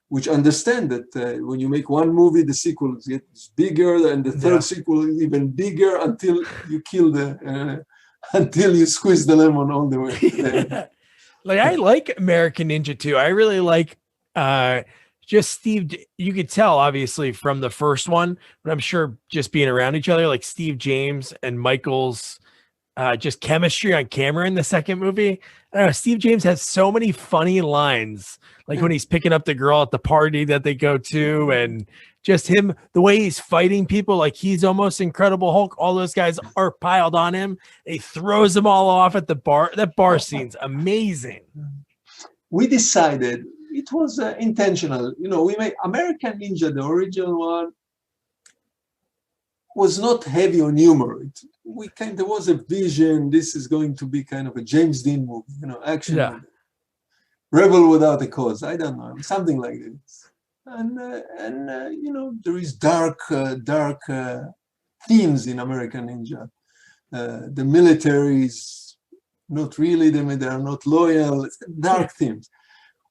which understand that when you make one movie, the sequel gets bigger, and the third sequel is even bigger, until you kill until you squeeze the lemon all the way. I like American Ninja 2. I really like just Steve. You could tell obviously from the first one, but I'm sure just being around each other, like Steve James and Michael's just chemistry on camera in the second movie. I don't know, Steve James has so many funny lines, when he's picking up the girl at the party that they go to, and just him, the way he's fighting people, he's almost Incredible Hulk. All those guys are piled on him. He throws them all off at the bar. That bar scene's amazing. We decided it was intentional. We made American Ninja, the original one, was not heavy on humor. There was a vision. This is going to be kind of a James Dean movie, action movie. Rebel without a cause. I don't know, something like this. you know, there is dark themes in American Ninja. The military is not really them; they are not loyal. It's dark themes.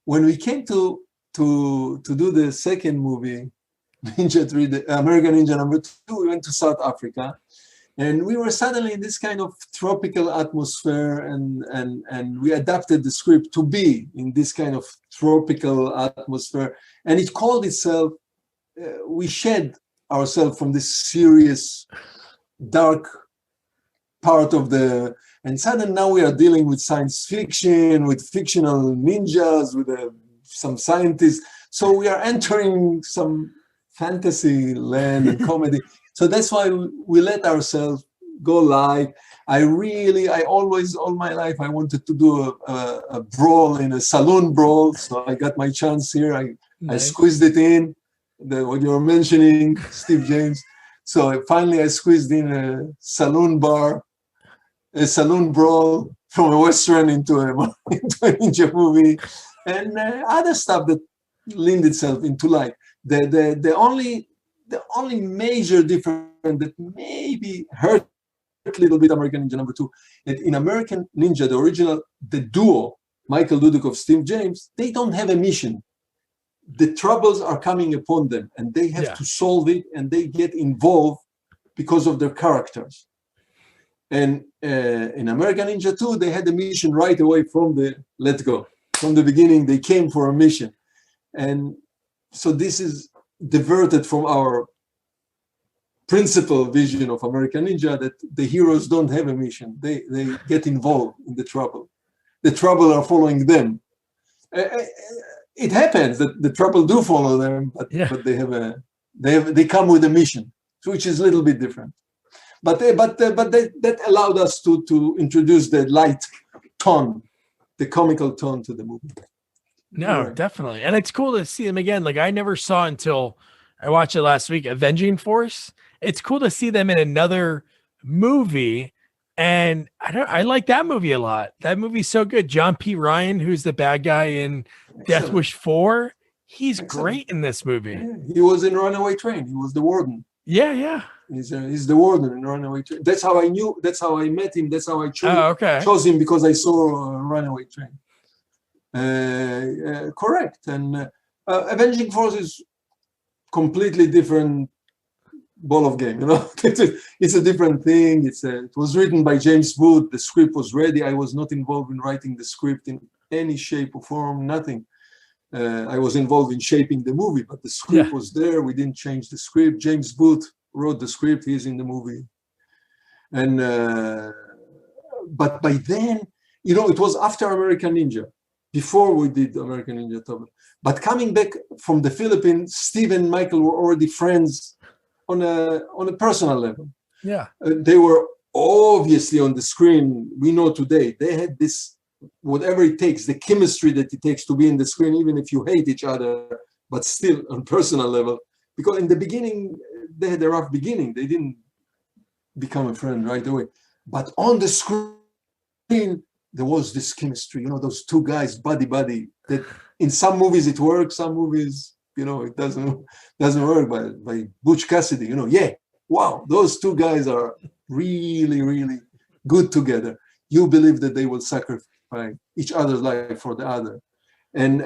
When we came to do the second movie, Ninja 3, the American Ninja number 2, we went to South Africa, and we were suddenly in this kind of tropical atmosphere, and we adapted the script to be in this kind of tropical atmosphere, and it called itself. We shed ourselves from this serious, dark part of the, and suddenly now we are dealing with science fiction, with fictional ninjas, with some scientists. So we are entering some fantasy land and comedy. So that's why we let ourselves go live. I always, all my life, I wanted to do a brawl, in a saloon brawl. So I got my chance here. I squeezed it in, what you were mentioning, Steve James. So finally I squeezed in a saloon brawl from a Western into a ninja movie, and other stuff that leaned itself into life. The only major difference that maybe hurt a little bit American Ninja number 2, that in American Ninja, the original, the duo, Michael Dudikoff, Steve James, they don't have a mission. The troubles are coming upon them, and they have to solve it, and they get involved because of their characters. And in American Ninja 2, they had a mission right away from the let-go. From the beginning, they came for a mission. And so this is diverted from our principal vision of American Ninja, that the heroes don't have a mission. They get involved in the trouble. The trouble are following them. It happens that the trouble do follow them, but they come with a mission, which is a little bit different. But that allowed us to introduce the light tone, the comical tone to the movie. No, definitely. And it's cool to see them again. Like I never saw until I watched it last week, Avenging Force. It's cool to see them in another movie. And I like that movie a lot. That movie's so good. John P. Ryan, who's the bad guy in Death Wish 4, he's great in this movie. Yeah, he was in Runaway Train. He was the warden. Yeah. He's the warden in Runaway Train. That's how I knew. That's how I met him. That's how I chose him, because I saw Runaway Train. Correct. And Avenging Force is completely different ball of game. You know, it's a different thing. It was written by James Booth. The script was ready. I was not involved in writing the script in any shape or form. Nothing. I was involved in shaping the movie, but the script was there. We didn't change the script. James Booth wrote the script. He's in the movie. And but by then, you know, it was after American Ninja, before we did American Ninja Turbo. But coming back from the Philippines, Steve and Michael were already friends on a personal level. Yeah, they were obviously on the screen. We know today they had this, whatever it takes, the chemistry that it takes to be in the screen, even if you hate each other, but still on personal level. Because in the beginning, they had a rough beginning. They didn't become a friend right away. But on the screen, there was this chemistry, you know, those two guys, buddy, that in some movies it works, some movies, you know, it doesn't work. By Butch Cassidy, you know, wow, those two guys are really, really good together. You believe that they will sacrifice each other's life for the other. And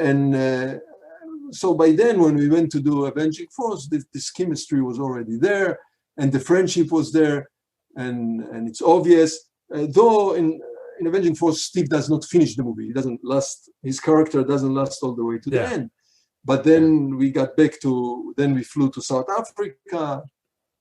so by then, when we went to do Avenging Force, this chemistry was already there, and the friendship was there, and it's obvious. Though in Avenging Force, Steve does not finish the movie. He doesn't last. His character doesn't last all the way to the end. But then we got back to. Then we flew to South Africa,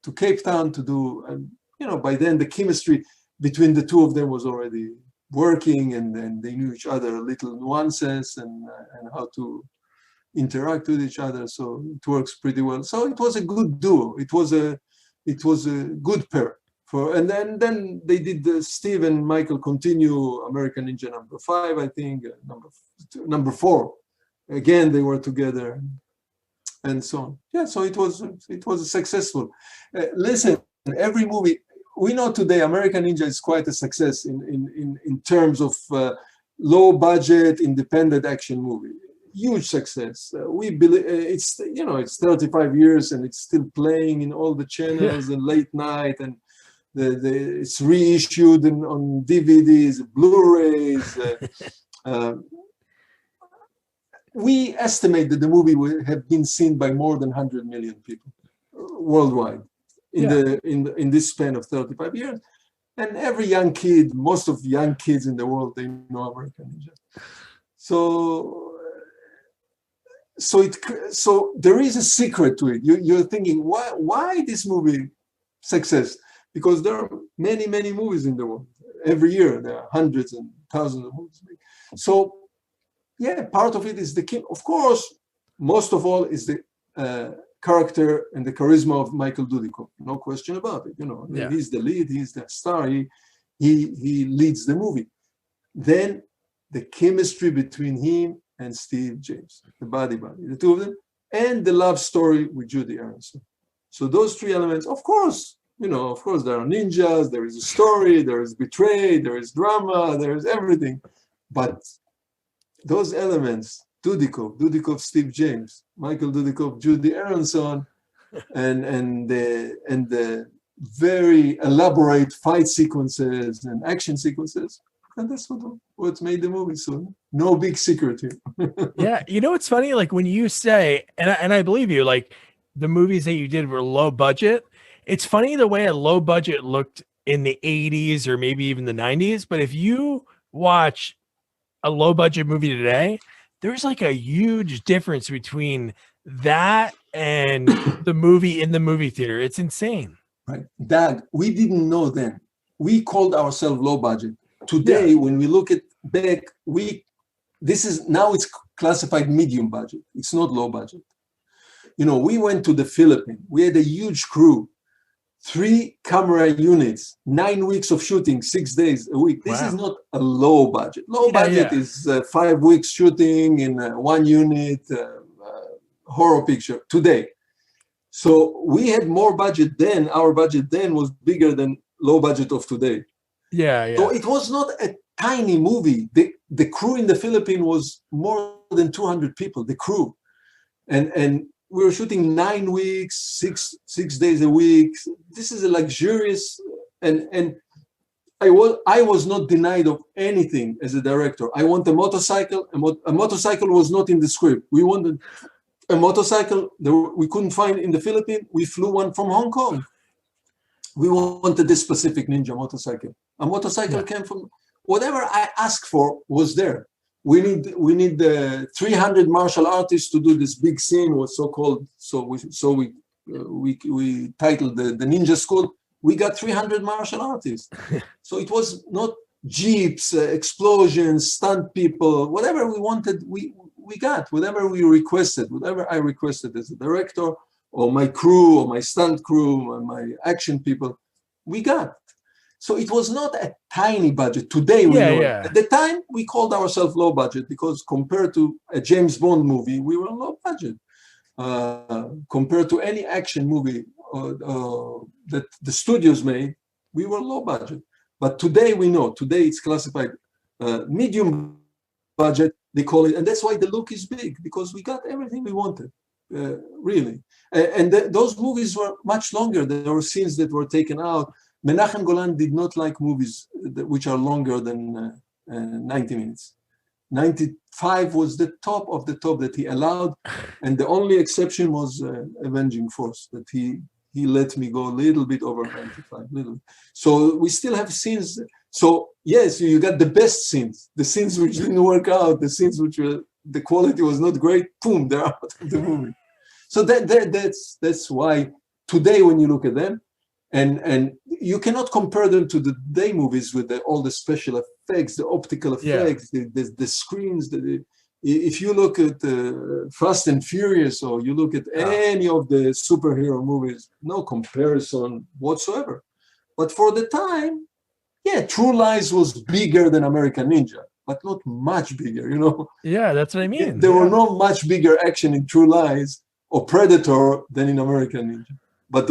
to Cape Town to do. And you know, by then the chemistry between the two of them was already working, and they knew each other, little nuances and how to interact with each other. So it works pretty well. So it was a good duo. It was a good pair. And then they did Steve and Michael continue American Ninja number 5, I think, number 4. Again, they were together, and so on. Yeah, so it was successful. Listen, every movie we know today, American Ninja is quite a success in terms of low budget independent action movie. huge success. We believe it's, you know, it's 35 years and it's still playing in all the channels and late night, and it's reissued on DVDs, Blu-rays. We estimate that the movie will have been seen by more than 100 million people worldwide in this span of 35 years. And every young kid, most of the young kids in the world, they know American Ninja. So there is a secret to it. You're thinking, why this movie success? Because there are many, many movies in the world. Every year there are hundreds and thousands of movies. So yeah, part of it is the king. Of course, most of all is the character and the charisma of Michael Dudikoff. No question about it. You know, he's the lead, he's the star, he leads the movie. Then the chemistry between him and Steve James, the body, the two of them, and the love story with Judy Aronson. So those three elements, of course, you know, of course, there are ninjas, there is a story, there is betrayal, there is drama, there is everything. But those elements, Dudikoff, Steve James, Michael Dudikoff, Judy Aronson, and the very elaborate fight sequences and action sequences, and that's what made the movie. So no big secret here. Yeah, you know what's funny? Like when you say, and I believe you, like the movies that you did were low budget. It's funny the way a low budget looked in the 80s or maybe even the 90s. But if you watch a low budget movie today, there's like a huge difference between that and the movie in the movie theater. It's insane. Right. Doug, we didn't know then. We called ourselves low budget. Today, when we look at back, now it's classified medium budget. It's not low budget. You know, we went to the Philippines. We had a huge crew, 3 camera units, 9 weeks of shooting, 6 days a week. This is not a low budget. Low budget is 5 weeks shooting in 1 unit, horror picture today. So we had more budget then. Our budget then was bigger than low budget of today. So it was not a tiny movie. The crew in the Philippines was more than 200 people, the crew. And we were shooting 9 weeks, six days a week. This is a luxurious, and I was not denied of anything as a director. I want a motorcycle. A motorcycle was not in the script. We wanted a motorcycle that we couldn't find in the Philippines. We flew one from Hong Kong. We wanted this specific ninja motorcycle. A motorcycle came from whatever I asked for was there. We need the 300 martial artists to do this big scene. Was so-called. So we titled the Ninja School. We got 300 martial artists. So it was not jeeps, explosions, stunt people, whatever we wanted. We got whatever we requested, whatever I requested as a director, or my crew, or my stunt crew, or my action people, we got. So it was not a tiny budget. Today we know it. At the time, we called ourselves low budget because compared to a James Bond movie, we were low budget. Compared to any action movie that the studios made, we were low budget. But today we know. Today it's classified medium budget, they call it. And that's why the look is big, because we got everything we wanted, really. And those movies were much longer. There were scenes that were taken out. Menachem Golan did not like movies which are longer than 90 minutes. 95 was the top of the top that he allowed, and the only exception was Avenging Force, that he let me go a little bit over 95, little. So we still have scenes. So yes, you got the best scenes, the scenes which didn't work out, the scenes which the quality was not great. Boom, they're out of the movie. So that's why today when you look at them, and you cannot compare them to the day movies with all the special effects, the optical effects, the screens. If you look at Fast and Furious, or you look at any of the superhero movies, no comparison whatsoever. But for the time, True Lies was bigger than American Ninja, but not much bigger, you know? Yeah, that's what I mean. There were no much bigger action in True Lies or Predator than in American Ninja. But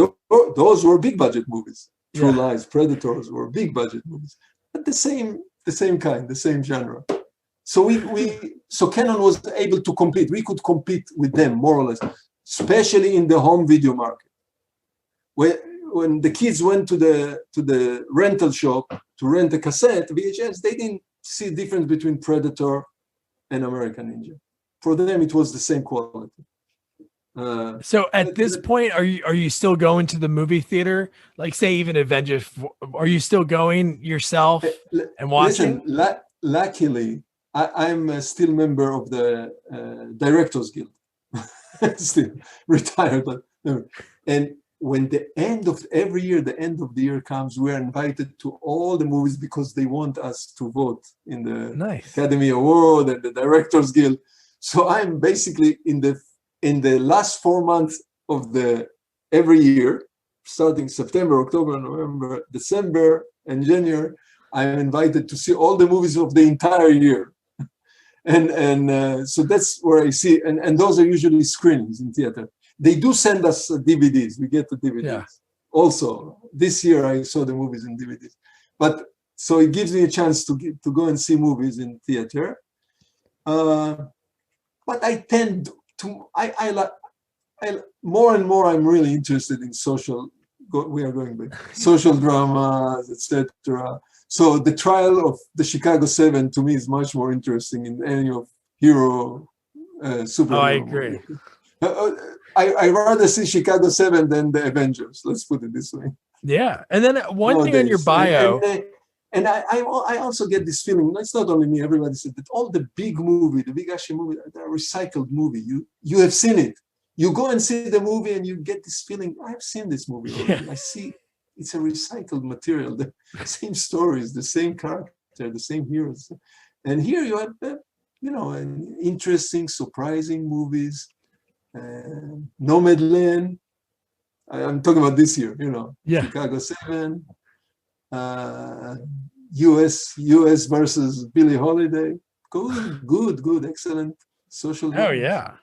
those were big budget movies. True Lies, Predators were big budget movies. But the same kind, the same genre. So so Canon was able to compete. We could compete with them more or less, especially in the home video market. When the kids went to the rental shop to rent a cassette VHS, they didn't see difference between Predator and American Ninja. For them, it was the same quality. So at this point, are you still going to the movie theater? Like, say, even Avengers, are you still going yourself and watching? Listen, luckily, I'm still member of the Directors Guild. Still retired, but and when the end of every year, the end of the year comes, we are invited to all the movies because they want us to vote in the Academy Award and the Directors Guild. So I'm basically in the last 4 months of every year, starting September, October, November, December, and January, I'm invited to see all the movies of the entire year. And so that's where I see, and those are usually screenings in theater. They do send us DVDs. We get the DVDs. Yeah. Also, this year I saw the movies in DVDs. But so it gives me a chance to go and see movies in theater. But I tend to, I more and more I'm really interested in social. We are going back. Social dramas, etc. So the trial of the Chicago 7 to me is much more interesting in any of hero superhero. Oh, I agree. I rather see Chicago 7 than the Avengers. Let's put it this way. Yeah, and then one thing on your bio, and I also get this feeling. It's not only me. Everybody said that all the big movie, the big action movie, they're recycled movie. You have seen it. You go and see the movie, and you get this feeling. I've seen this movie already. Yeah. I see it's a recycled material. The same stories, the same character, the same heroes. And here you have, interesting, surprising movies. Nomadland. I'm talking about this year, Yeah. Chicago 7, US versus Billie Holiday. Good, excellent social. Oh yeah.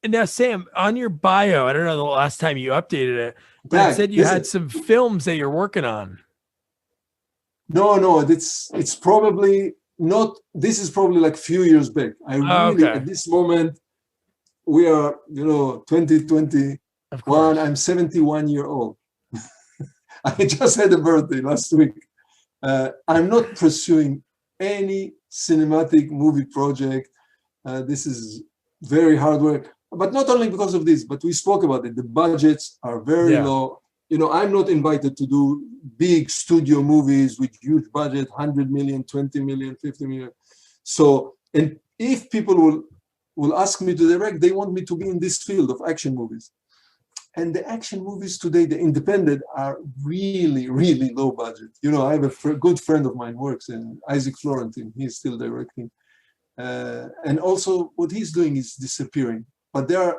And now, Sam, on your bio, I don't know the last time you updated it, but it said you had some films that you're working on. No, it's probably not. This is probably like a few years back. At this moment. We are, 2021. I'm 71 years old. I just had a birthday last week. I'm not pursuing any cinematic movie project. This is very hard work. But not only because of this, but we spoke about it. The budgets are very low. I'm not invited to do big studio movies with huge budget, 100 million, 20 million, 50 million. So, and if people will ask me to direct, they want me to be in this field of action movies. And the action movies today, the independent, are really, really low budget. I have a good friend of mine works in Isaac Florentine. He's still directing. And also what he's doing is disappearing. But we are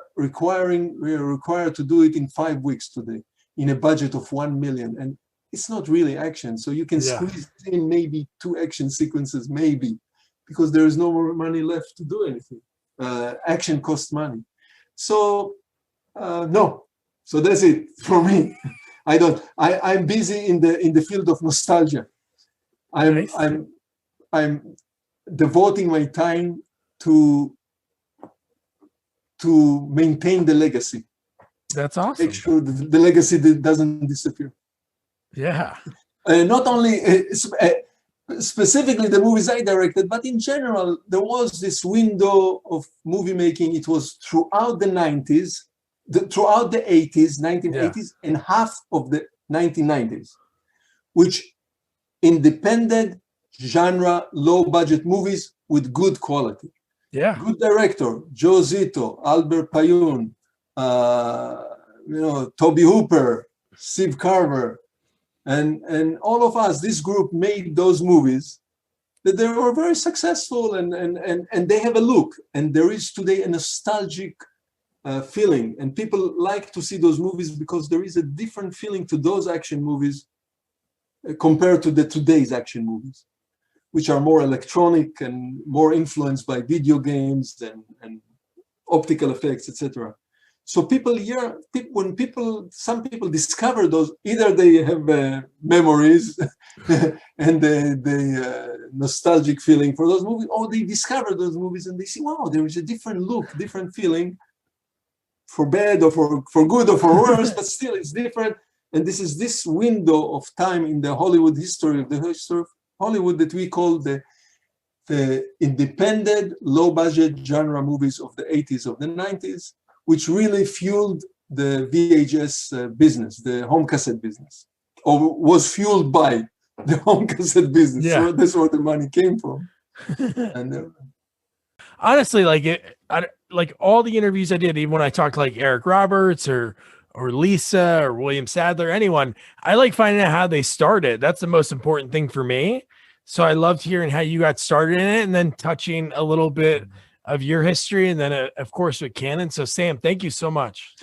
required to do it in 5 weeks today in a budget of 1 million. And it's not really action. So you can squeeze in maybe 2 action sequences, maybe, because there is no more money left to do anything. Action costs money. So no. So that's it for me. I'm busy in the field of nostalgia. I'm devoting my time to maintain the legacy. That's awesome. Make sure the legacy doesn't disappear. Yeah. Not only specifically the movies I directed, but in general, there was this window of movie making. It was throughout the 90s, throughout the 80s, 1980s, and half of the 1990s, which independent genre, low budget movies with good quality. Yeah. Good director, Joe Zito, Albert Payun, Toby Hooper, Steve Carver, and all of us, this group made those movies that they were very successful and they have a look. And there is today a nostalgic feeling. And people like to see those movies because there is a different feeling to those action movies compared to today's action movies, which are more electronic and more influenced by video games and optical effects, etc. So people here, when some people discover those, either they have memories and the nostalgic feeling for those movies, or they discover those movies and they see, wow, there is a different look, different feeling, for bad or for good or for worse, but still it's different. And this is this window of time in the Hollywood history, of the history of Hollywood, that we call the independent, low-budget genre movies of the 80s, of the 90s, which really fueled the VHS business, the home cassette business, or was fueled by the home cassette business. Yeah. So that's where the money came from. And honestly, like all the interviews I did, even when I talked to like Eric Roberts or Lisa or William Sadler, anyone, I like finding out how they started. That's the most important thing for me. So I loved hearing how you got started in it, and then touching a little bit of your history, and then of course with Canon. So Sam, thank you so much.